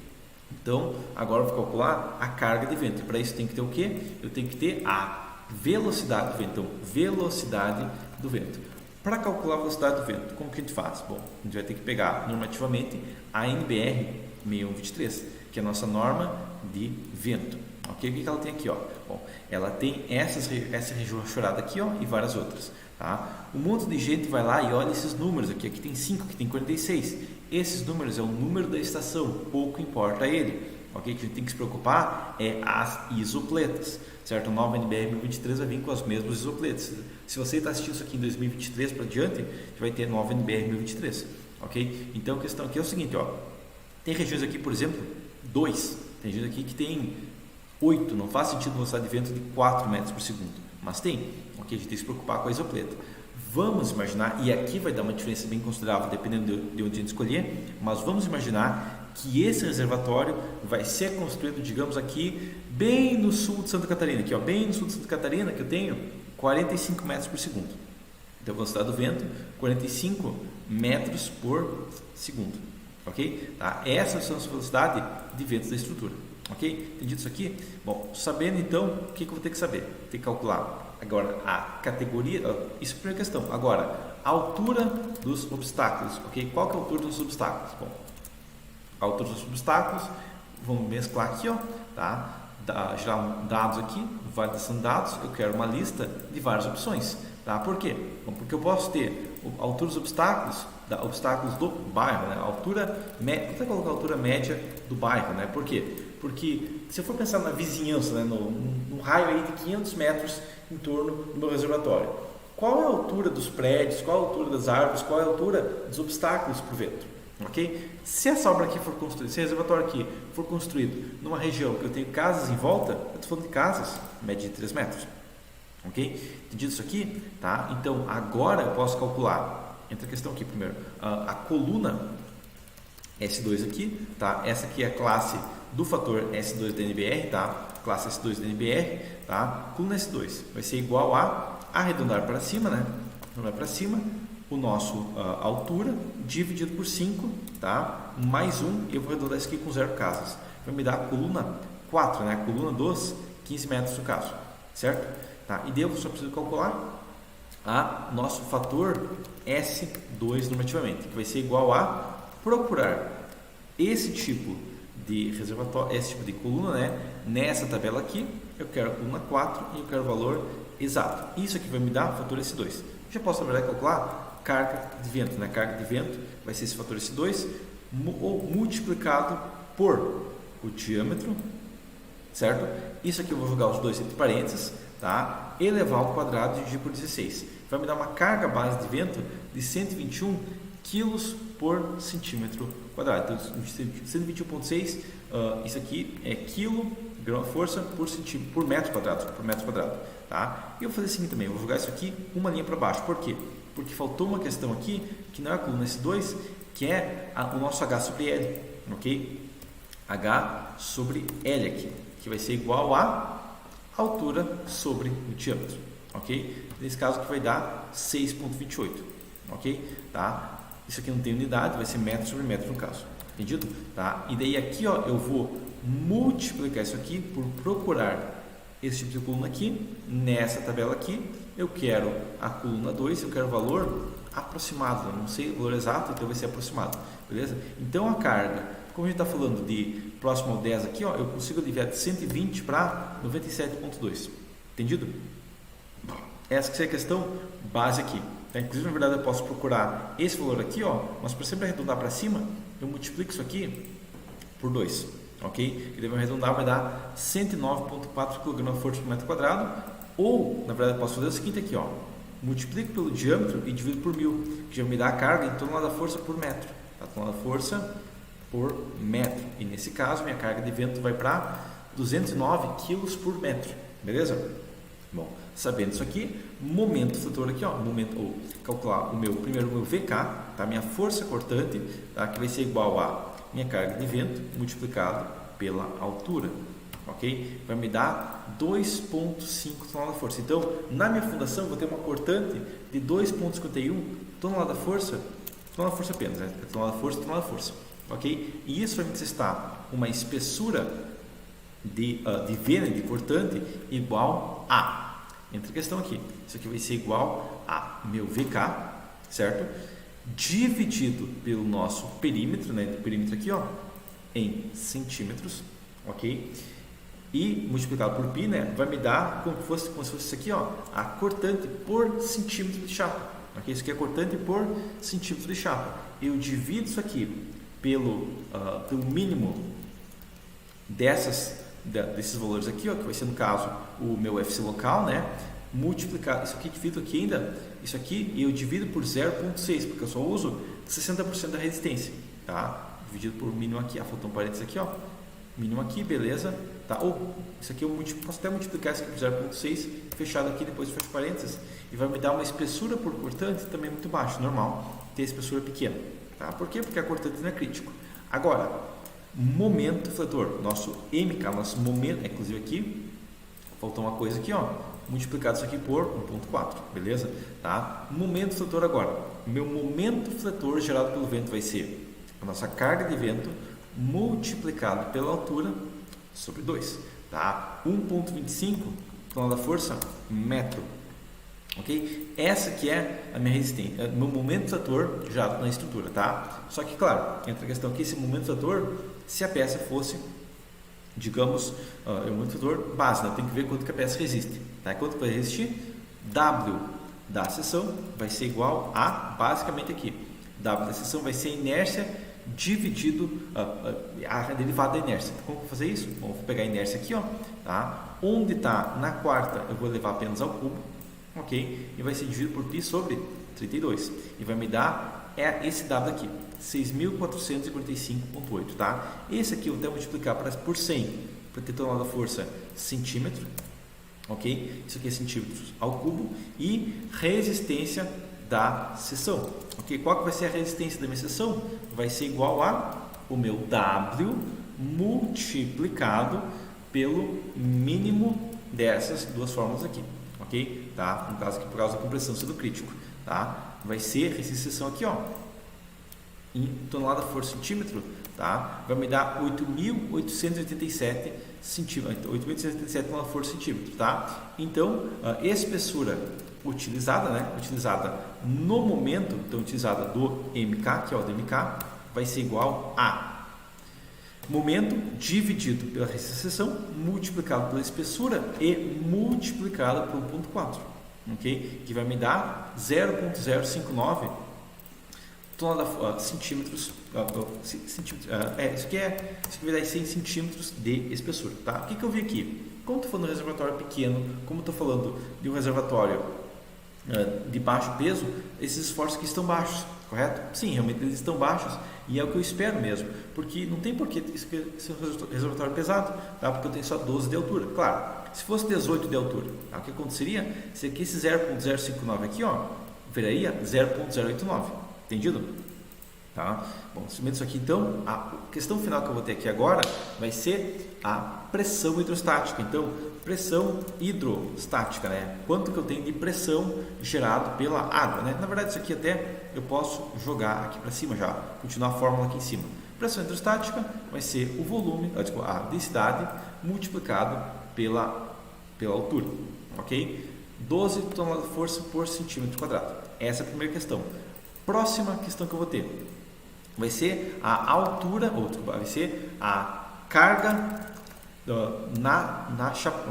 Então agora eu vou calcular a carga de vento. E para isso tem que ter o quê? Eu tenho que ter a velocidade do vento. Então, velocidade do vento. Para calcular a velocidade do vento, como que a gente faz? Bom, a gente vai ter que pegar normativamente a NBR 6123, que é a nossa norma de vento. Ok? O que ela tem aqui? Ó? Bom, essa região rachurada aqui, ó, e várias outras. Tá? Um monte de gente vai lá e olha esses números aqui. Aqui tem 5, aqui tem 46. Esses números é o número da estação, pouco importa ele. Ok? O que a gente tem que se preocupar é as isopletas. Certo? O 9 NBR 1023 vai vir com as mesmas isopletas. Se você está assistindo isso aqui em 2023 para diante, você vai ter 9 NBR 1023. Ok? Então a questão aqui é o seguinte, ó. Tem regiões aqui, por exemplo, 2. Tem regiões aqui que tem 8. Não faz sentido velocidade de vento de 4 metros por segundo. Mas tem. Ok? A gente tem que se preocupar com a isopleta. Vamos imaginar, e aqui vai dar uma diferença bem considerável dependendo de onde a gente escolher, mas vamos imaginar que esse reservatório vai ser construído, digamos aqui, bem no sul de Santa Catarina, aqui, ó, bem no sul de Santa Catarina, que eu tenho 45 metros por segundo. Então, a velocidade do vento, 45 metros por segundo. Ok? Tá? Essa é a nossa velocidade de vento da estrutura. Ok? Entendido isso aqui? Bom, sabendo então, o que eu vou ter que saber? Tem que calcular agora a categoria, isso é a primeira questão. Agora, a altura dos obstáculos. Ok? Qual que é a altura dos obstáculos? Bom, a altura dos obstáculos, vamos mesclar aqui, ó, tá? Gerar dados aqui, validação de dados, eu quero uma lista de várias opções. Tá? Por quê? Bom, porque eu posso ter a altura dos obstáculos, obstáculos do bairro, né? Vou até colocar a altura média do bairro, né? Por quê? Porque se eu for pensar na vizinhança, né? no raio aí de 500 metros em torno do meu reservatório, qual é a altura dos prédios, qual é a altura das árvores, qual é a altura dos obstáculos para o vento? Ok? Se essa obra aqui for construída, se o reservatório aqui for construído numa região que eu tenho casas em volta, eu estou falando de casas, média de 3 metros. Ok? Entendido isso aqui? Tá? Então, agora eu posso calcular, entra a questão aqui primeiro, a coluna S2 aqui, tá? Essa aqui é a classe do fator S2 da NBR, tá? Classe S2 da NBR, tá? Coluna S2 vai ser igual a arredondar para cima, né? Arredondar para cima, o nosso altura dividido por 5, tá? Mais 1, eu vou arredondar isso aqui com 0 casas. Vai me dar a coluna 4, né? A coluna dos 15 metros no caso, certo? Tá? E daí eu só preciso calcular nosso fator S2 normativamente, que vai ser igual a procurar esse tipo de reservatório, esse tipo de coluna, né? Nessa tabela aqui, eu quero a coluna 4 e eu quero o valor exato. Isso aqui vai me dar o fator S2. Já posso, na verdade, calcular carga de vento, né? Carga de vento vai ser esse fator S2 multiplicado por o diâmetro, certo? Isso aqui eu vou jogar os dois entre parênteses, tá? Elevar ao quadrado e dividir por 16. Vai me dar uma carga base de vento de 121 kg por centímetro quadrado. Então, 121,6, isso aqui é quilo, grama-força por metro quadrado, tá? E eu vou fazer assim também, eu vou jogar isso aqui uma linha para baixo. Por quê? Porque faltou uma questão aqui, que não é a coluna S2, que é o nosso H sobre L, ok? H sobre L aqui, que vai ser igual a altura sobre o diâmetro, ok? Nesse caso aqui vai dar 6,28, ok? Tá? Isso aqui não tem unidade, vai ser metro sobre metro no caso, entendido? Tá? E daí aqui, ó, eu vou multiplicar isso aqui por procurar esse tipo de coluna aqui. Nessa tabela aqui, eu quero a coluna 2, eu quero o valor aproximado, eu não sei o valor exato, então vai ser aproximado, beleza? Então a carga, como a gente está falando de próximo ao 10 aqui, ó, eu consigo aliviar de 120 para 97,2, entendido? Essa que é a questão base aqui. Tá? Inclusive, na verdade, eu posso procurar esse valor aqui, ó, mas para sempre arredondar para cima, eu multiplico isso aqui por 2, ok? E daí arredondar vai dar 109,4 kg força por metro quadrado, ou, na verdade, eu posso fazer o seguinte aqui, ó, multiplico pelo diâmetro e divido por 1000, que já me dá a carga em tonelada força por metro, tá? Tonelada força por metro, e nesse caso, minha carga de vento vai para 209 kg por metro, beleza? Bom, sabendo isso aqui, momento flutuador aqui, ó, ou calcular o meu VK, tá? Minha força cortante, tá? Que vai ser igual a minha carga de vento multiplicado pela altura, ok? Vai me dar 2,5 toneladas de força. Então, na minha fundação, eu vou ter uma cortante de 2,51 tonelada de força apenas, né? Tonelada de força, ok? E isso vai me necessitar uma espessura de vena, de cortante, igual a, entra a questão aqui, isso aqui vai ser igual a meu VK, certo? Dividido pelo nosso perímetro, né? O perímetro aqui, ó, em centímetros, ok? E multiplicado por π, né? Vai me dar como se fosse isso aqui, ó, a cortante por centímetro de chapa, ok? Isso aqui é cortante por centímetro de chapa. Eu divido isso aqui pelo mínimo desses valores aqui, ó, que vai ser no caso o meu FC local, né? Multiplicar isso aqui, divido aqui ainda, isso aqui eu divido por 0,6, porque eu só uso 60% da resistência, tá? Dividido por mínimo aqui, faltou um parênteses aqui, ó, mínimo aqui, beleza, tá? Ou isso aqui eu posso até multiplicar isso aqui por 0,6, fechado aqui, depois fecho parênteses, e vai me dar uma espessura por cortante também muito baixa, normal, ter espessura pequena, tá? Por quê? Porque a cortante não é crítico. Agora, momento fletor, nosso MK, nosso momento, inclusive aqui faltou uma coisa aqui, ó, multiplicado isso aqui por 1,4, beleza? Tá? Momento fletor agora, meu momento fletor gerado pelo vento vai ser a nossa carga de vento multiplicado pela altura sobre 2, tá? 1,25 tonelada força metro, ok? Essa que é a minha resistência, meu momento fletor gerado na estrutura, tá? Só que, claro, entra a questão aqui, esse momento fletor, se a peça fosse, digamos, é um momento fletor base, né? Tem que ver quanto que a peça resiste, tá? Quanto vai resistir? W da seção vai ser igual a, basicamente aqui, W da seção vai ser a inércia dividido a derivada da inércia. Então, como eu vou fazer isso? Bom, vou pegar a inércia aqui, ó, tá? Onde está na quarta, eu vou levar apenas ao cubo, ok? E vai ser dividido por π sobre 32. E vai me dar esse W aqui, 6.445,8, tá? Esse aqui eu vou até multiplicar por 100, para ter tonelada força centímetro, ok? Isso aqui é centímetros ao cubo. E resistência da seção, ok? Qual que vai ser a resistência da minha seção? Vai ser igual a o meu W multiplicado pelo mínimo dessas duas fórmulas aqui, ok? Tá? No caso aqui, por causa da compressão sendo crítico, tá? Vai ser essa seção aqui, ó, em tonelada por centímetro, tá? Vai me dar 8.887 centímetros, 8.887 toneladas por centímetro, tá? Então, a espessura utilizada, né? Utilizada no momento, então utilizada do MK, que é o do MK, vai ser igual a momento dividido pela resistência de seção, multiplicado pela espessura e multiplicado por 1.4, ok? Que vai me dar 0.059 centímetros, isso aqui vai dar 100 centímetros de espessura, tá? O que eu vi aqui? Como estou falando de um reservatório pequeno, como estou falando de um reservatório de baixo peso, esses esforços aqui estão baixos, correto? Sim, realmente eles estão baixos e é o que eu espero mesmo, porque não tem porquê ser um reservatório pesado, tá? Porque eu tenho só 12 de altura. Claro, se fosse 18 de altura, tá? O que aconteceria? Se aqui esse 0.059 aqui, ó, viraria 0.089, entendido? Tá? Bom, cimento isso aqui, então, a questão final que eu vou ter aqui agora vai ser a pressão hidrostática. Então, pressão hidrostática, né? Quanto que eu tenho de pressão gerado pela água, né? Na verdade, isso aqui até eu posso jogar aqui para cima já, continuar a fórmula aqui em cima. Pressão hidrostática vai ser o volume, a densidade multiplicado pela altura, ok? 12 toneladas de força por centímetro quadrado. Essa é a primeira questão. Próxima questão que eu vou ter vai ser a altura, vai ser a carga na chapa,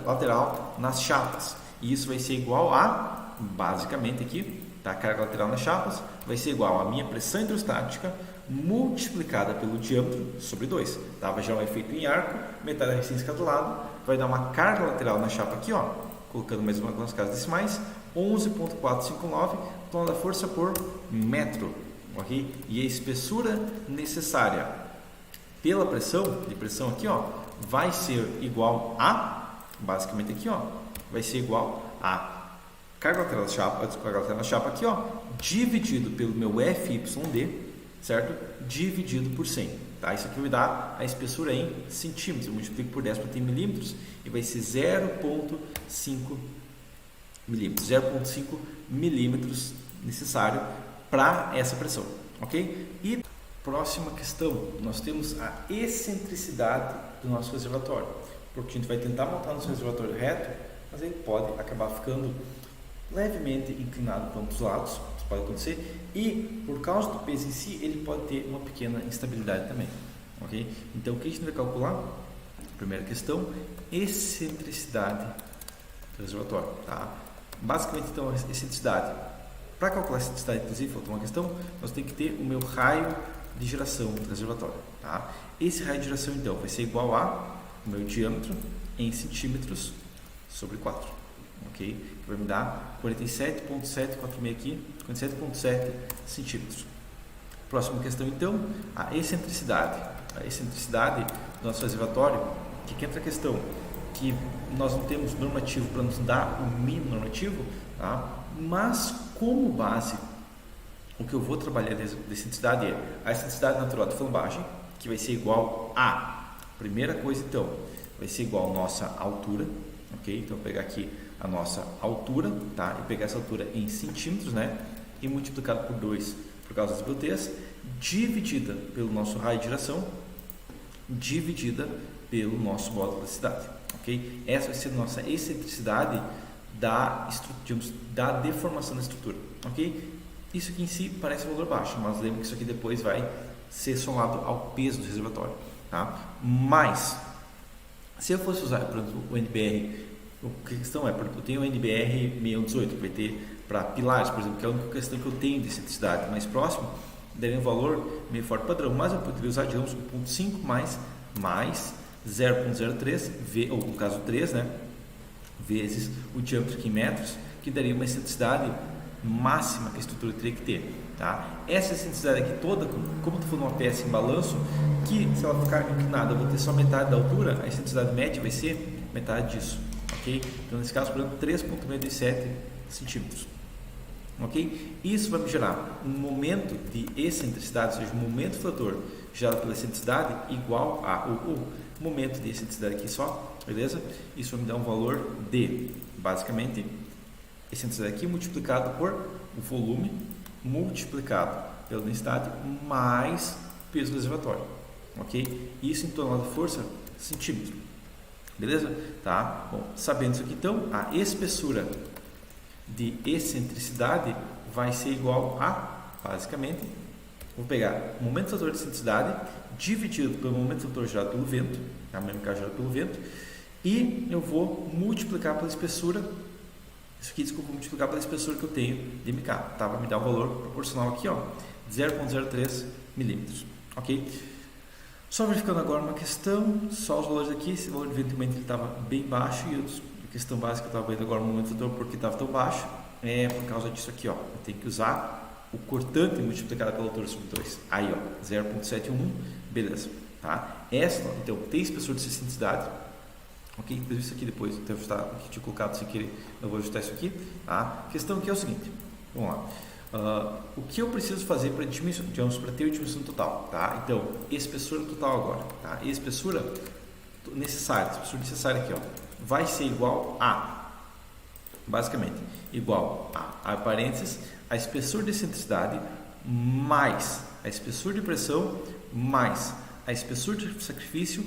lateral nas chapas. E isso vai ser igual a, basicamente aqui, tá? A carga lateral nas chapas vai ser igual a minha pressão hidrostática multiplicada pelo diâmetro sobre 2. Tá? Vai gerar um efeito em arco, metade da resistência do lado, vai dar uma carga lateral na chapa aqui, ó, colocando mais uma nas casas decimais, 11.459 toneladas da força por metro, ok? E a espessura necessária pela pressão, de pressão aqui, ó, vai ser igual a, basicamente aqui, ó, vai ser igual a carga lateral da chapa, aqui, ó, dividido pelo meu FYD, certo? Dividido por 100, tá? Isso aqui vai dar a espessura em centímetros, eu multiplico por 10 para ter milímetros e vai ser 0.5 milímetros, 0.5 milímetros necessário para essa pressão, ok? E próxima questão, nós temos a excentricidade do nosso reservatório, porque a gente vai tentar montar nosso reservatório reto, mas ele pode acabar ficando levemente inclinado para um dos lados, isso pode acontecer, e por causa do peso em si, ele pode ter uma pequena instabilidade também, ok? Então, o que a gente vai calcular? Primeira questão, excentricidade do reservatório, tá? Basicamente, então, a excentricidade. Para calcular a excentricidade, inclusive, faltou uma questão, nós temos que ter o meu raio de giração do reservatório, tá? Esse raio de giração, então, vai ser igual a o meu diâmetro em centímetros sobre 4, ok? Que vai me dar 47,746 aqui, 47,7 centímetros. Próxima questão, então, a excentricidade. A excentricidade do nosso reservatório, que entra a questão que nós não temos normativo para nos dar o mínimo normativo, tá? Mas como base, o que eu vou trabalhar de excentricidade é a excentricidade natural de flambagem, que vai ser igual a, primeira coisa então, vai ser igual a nossa altura, ok? Então, eu vou pegar aqui a nossa altura, tá? E pegar essa altura em centímetros, né? E multiplicado por 2 por causa das BUTs, dividida pelo nosso raio de giração, dividida pelo nosso módulo de elasticidade, ok? Essa vai ser a nossa excentricidade da deformação da estrutura, ok? Isso aqui em si parece um valor baixo, mas lembre que isso aqui depois vai ser somado ao peso do reservatório, tá? Mas, se eu fosse usar, por exemplo, o NBR, a questão é, por exemplo, eu tenho o NBR 6118, que vai ter para pilares, por exemplo, que é a única questão que eu tenho de excentricidade mais próximo, daria um valor meio forte padrão, mas eu poderia usar, digamos, 1.5 mais 0.03, ou no caso 3, né, vezes o diâmetro aqui em metros, que daria uma excentricidade máxima que a estrutura teria que ter, tá? Essa excentricidade aqui toda, como tu for numa peça em balanço, que se ela ficar inclinada, eu vou ter só metade da altura, a excentricidade média vai ser metade disso, ok? Então, nesse caso, por exemplo, 3,97 centímetros, ok? Isso vai me gerar um momento de excentricidade, ou seja, um momento flutuador gerado pela excentricidade igual a o momento de excentricidade aqui só, beleza? Isso vai me dar um valor de, basicamente, excentricidade aqui multiplicado por o volume multiplicado pela densidade mais peso do reservatório, ok? Isso em tonelada de força, centímetro, beleza? Tá? Bom, sabendo isso aqui, então, a espessura de excentricidade vai ser igual a, basicamente, vou pegar o momento rotatório de excentricidade dividido pelo momento rotatório gerado pelo vento, a mesma carga gerada pelo vento, e eu vou multiplicar pela espessura, isso aqui, desculpa, multiplicar pela espessura que eu tenho de MK, tá? Vai me dar um valor proporcional aqui, ó, 0,03 milímetros, ok? Só verificando agora uma questão, só os valores aqui, esse valor de ventimento estava bem baixo, e a questão básica eu estava vendo agora no momento rotatório porque estava tão baixo, é por causa disso aqui, ó, eu tenho que usar o cortante multiplicado pela altura sobre 2, aí ó, 0,71, beleza, tá? Essa, então, tem espessura de excentricidade, ok? Inclusive isso aqui depois, então ajustar o que tinha colocado sem querer, eu vou ajustar isso aqui, tá? A questão aqui é o seguinte, vamos lá. O que eu preciso fazer para diminuição, digamos, para ter a diminuição total, tá? Então, espessura total agora, tá? Espessura necessária aqui, ó, vai ser igual a, basicamente, igual a parênteses, a espessura de excentricidade mais a espessura de pressão mais a espessura de sacrifício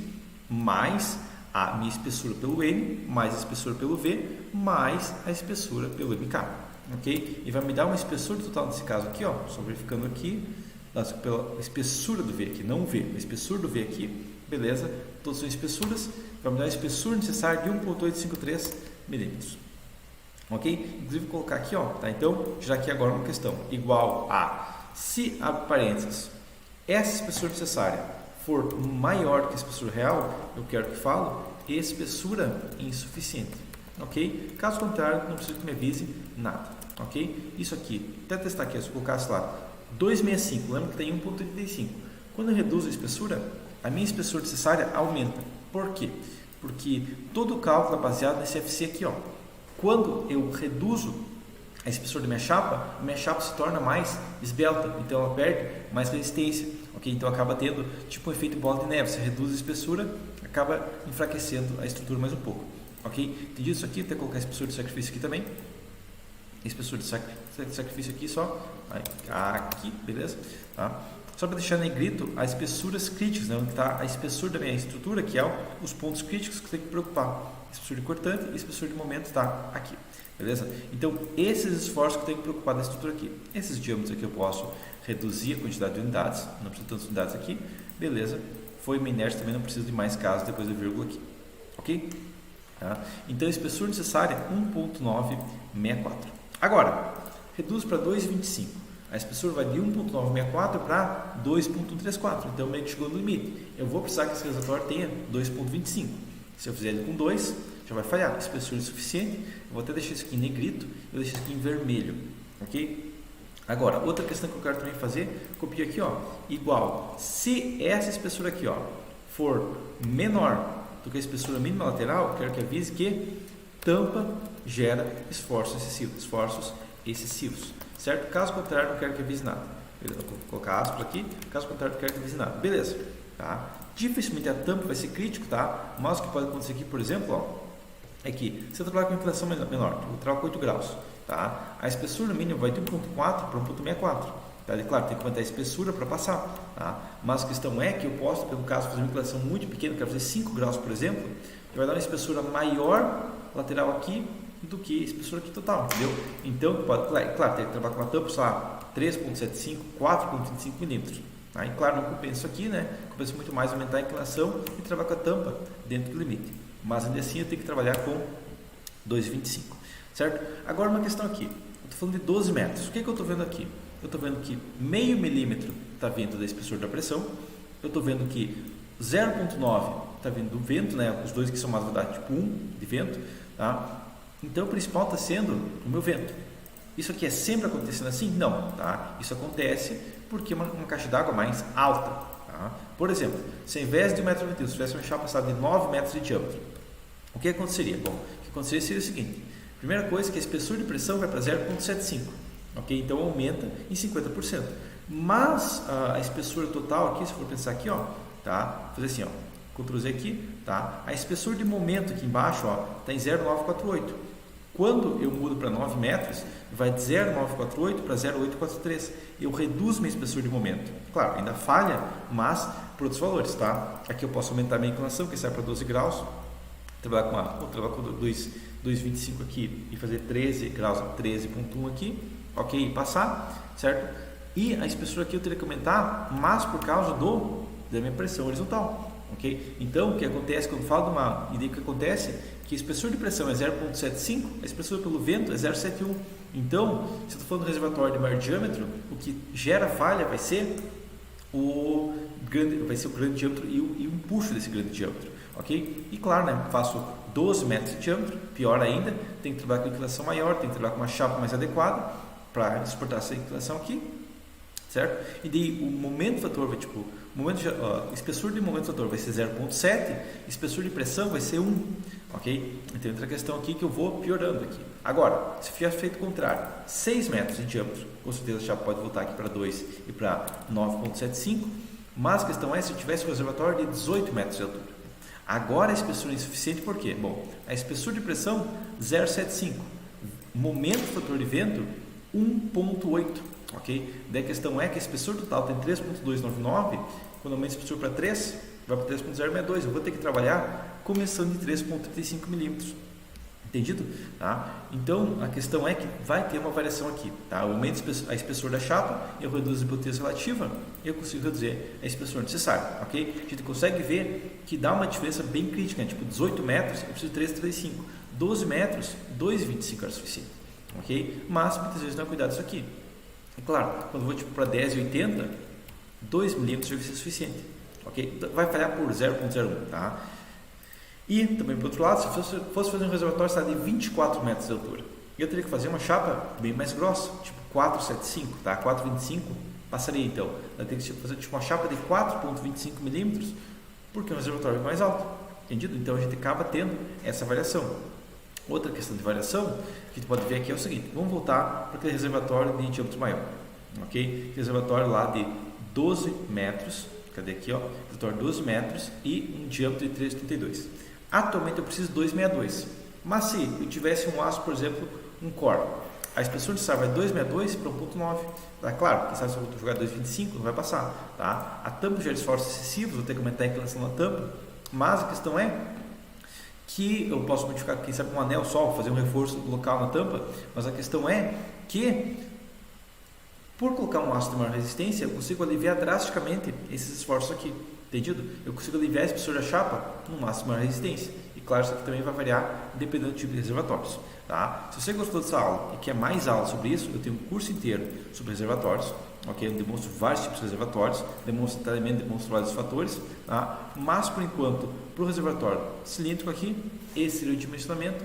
mais a minha espessura pelo N mais a espessura pelo V mais a espessura pelo MK. Ok? E vai me dar uma espessura total nesse caso aqui, ó, só verificando aqui, pela espessura do V aqui, não o V, a espessura do V aqui, beleza? Todas são espessuras, vai me dar a espessura necessária de 1,853 milímetros. Ok? Inclusive vou colocar aqui, ó, tá? Então, já aqui agora uma questão, igual a, se, abre parênteses, essa espessura necessária for maior que a espessura real, eu quero que falo espessura insuficiente. Ok? Caso contrário, não preciso que me avise nada. Ok? Isso aqui, até testar aqui, se eu colocasse lá 265, lembra que tem 1,85. Quando eu reduzo a espessura, a minha espessura necessária aumenta. Por quê? Porque todo o cálculo é baseado nesse FC aqui, ó. Quando eu reduzo a espessura da minha chapa se torna mais esbelta, então ela perde mais resistência. Ok? Então acaba tendo tipo um efeito bola de neve. Você reduz a espessura, acaba enfraquecendo a estrutura mais um pouco. Ok? Entendi isso aqui, até colocar a espessura de sacrifício aqui também. Espessura de sacrifício aqui só. Aqui, beleza? Tá? Só para deixar negrito as espessuras críticas, né? Onde está a espessura da minha estrutura, que é os pontos críticos que você tem que preocupar. Espessura de cortante e espessura de momento está aqui. Beleza? Então, esses esforços que eu tenho que preocupar da estrutura aqui. Esses diâmetros aqui eu posso reduzir a quantidade de unidades, não preciso de tantas unidades aqui. Beleza? Foi uma inércia, também não preciso de mais casos depois da vírgula aqui. Ok? Tá? Então, a espessura necessária 1,964. Agora, reduz para 2,25. A espessura vai de 1,964 para 2,134. Então, meio que chegou no limite. Eu vou precisar que esse reservatório tenha 2,25. Se eu fizer ele com 2, já vai falhar. Espessura insuficiente. Eu vou até deixar isso aqui em negrito. Eu deixo isso aqui em vermelho. Ok? Agora, outra questão que eu quero também fazer, copia aqui, ó, igual. Se essa espessura aqui, ó, for menor do que a espessura mínima lateral, quero que avise que tampa gera esforços excessivos, certo? Caso contrário, não quero que avise nada. Beleza? Vou colocar aspas aqui, caso contrário, não quero que avise nada. Beleza, tá? Dificilmente a tampa vai ser crítico, tá? Mas o que pode acontecer aqui, por exemplo, ó, é que se eu trabalhar com inclinação menor, eu trabalho com 8 graus, tá? A espessura mínima vai de 1,4 para 1,64. Tá? E, claro, tem que aumentar a espessura para passar, tá? Mas a questão é que eu posso, pelo caso, fazer uma inclinação muito pequena, quero fazer 5 graus, por exemplo, que vai dar uma espessura maior lateral aqui do que a espessura aqui total, entendeu? Então, claro, tem que trabalhar com uma tampa, sei lá, 3,75, 4,25 milímetros. Tá? E claro, não compensa isso aqui, né? Compensa muito mais aumentar a inclinação e trabalhar com a tampa dentro do limite. Mas ainda assim eu tenho que trabalhar com 2,25, certo? Agora uma questão aqui, eu estou falando de 12 metros, o que eu estou vendo aqui? Eu estou vendo que meio milímetro está vindo da espessura da pressão, eu estou vendo que 0,9 está vindo do vento, né? Os dois que são mais velocidade tipo 1 de vento, tá? Então o principal está sendo o meu vento. Isso aqui é sempre acontecendo assim? Não, tá? Isso acontece porque é uma caixa d'água mais alta, tá? Por exemplo, se ao invés de 1,20 m, se tivesse uma chapa passada de 9 metros de diâmetro, o que aconteceria? Bom, o que aconteceria seria o seguinte: primeira coisa, que a espessura de pressão vai para 0,75, ok? Então aumenta em 50%. Mas a espessura total aqui, se for pensar aqui, ó, tá? Vou fazer assim, ó, Ctrl Z aqui, tá? A espessura de momento aqui embaixo, ó, está em 0,948. Quando eu mudo para 9 metros, vai de 0,948 para 0,843. Eu reduzo minha espessura de momento. Claro, ainda falha, mas por outros valores, tá? Aqui eu posso aumentar minha inclinação, que sai para 12 graus. Trabalhar com 2,25 aqui e fazer 13 graus, 13,1 aqui, ok? E passar, certo? E a espessura aqui eu teria que aumentar, mas por causa da minha pressão horizontal, ok? Então, o que acontece quando eu falo de uma ideia, o que acontece que a espessura de pressão é 0,75, a espessura pelo vento é 0,71. Então, se eu estou falando de reservatório de maior diâmetro, o que gera falha vai ser o grande diâmetro e o empuxo desse grande diâmetro, ok? E claro, né, faço 12 metros de diâmetro, pior ainda, tem que trabalhar com inclinação maior, tem que trabalhar com uma chapa mais adequada para suportar essa inclinação aqui, certo? E daí o momento fator vai espessura de momento fator vai ser 0,7, espessura de pressão vai ser 1, ok? Então entra a questão aqui que eu vou piorando aqui. Agora, se fizer feito o contrário, 6 metros de diâmetro, com certeza já pode voltar aqui para 2 e para 9,75, mas a questão é se eu tivesse um reservatório de 18 metros de altura. Agora a espessura é insuficiente por quê? Bom, a espessura de pressão 0,75, momento fator de vento 1,8, ok? Daí a questão é que a espessura total tem 3,299, quando aumenta a espessura para 3, vai para 3,062, eu vou ter que trabalhar começando de 3,35 milímetros. Entendido? Tá? Então, a questão é que vai ter uma variação aqui. Tá? Eu aumento a espessura da chapa, eu reduzo a hipótese relativa, eu consigo reduzir a espessura necessária. Okay? A gente consegue ver que dá uma diferença bem crítica. Né? Tipo, 18 metros, eu preciso de 3,35. 12 metros, 2,25 era suficiente. Okay? Mas, muitas vezes, não é cuidado disso aqui. É claro, quando eu vou tipo, para 10,80, 2 milímetros vai ser suficiente. Okay? Vai falhar por 0,01. Tá? E também, por outro lado, se fosse fazer um reservatório de 24 metros de altura, eu teria que fazer uma chapa bem mais grossa, tipo 4,75, tá? 4,25 passaria então. Eu teria que fazer tipo, uma chapa de 4,25 milímetros, porque o reservatório é mais alto, entendido? Então a gente acaba tendo essa variação. Outra questão de variação que a gente pode ver aqui é o seguinte: vamos voltar para aquele reservatório de diâmetro maior, ok? Reservatório lá de 12 metros, cadê aqui, ó? Reservatório de 12 metros e um diâmetro de 3,32. Atualmente eu preciso de 2,62, mas se eu tivesse um aço, por exemplo, um core, a espessura de necessária vai 2,62 para 1,9. Tá? Claro, quem sabe se eu vou jogar 2,25 não vai passar. Tá? A tampa gera esforços excessivos, vou ter que aumentar a inclinação da tampa, mas a questão é que eu posso modificar, quem sabe, um anel só, fazer um reforço local na tampa, mas a questão é que por colocar um aço de maior resistência, eu consigo aliviar drasticamente esses esforços aqui. Entendido? Eu consigo aliviar a espessura da chapa no máximo maior resistência. E claro, isso aqui também vai variar dependendo do tipo de reservatórios. Tá? Se você gostou dessa aula e quer mais aula sobre isso, eu tenho um curso inteiro sobre reservatórios. Okay? Eu demonstro vários tipos de reservatórios, demonstro detalhamento, demonstro vários fatores. Tá? Mas por enquanto, para o reservatório cilíndrico aqui, esse seria o dimensionamento.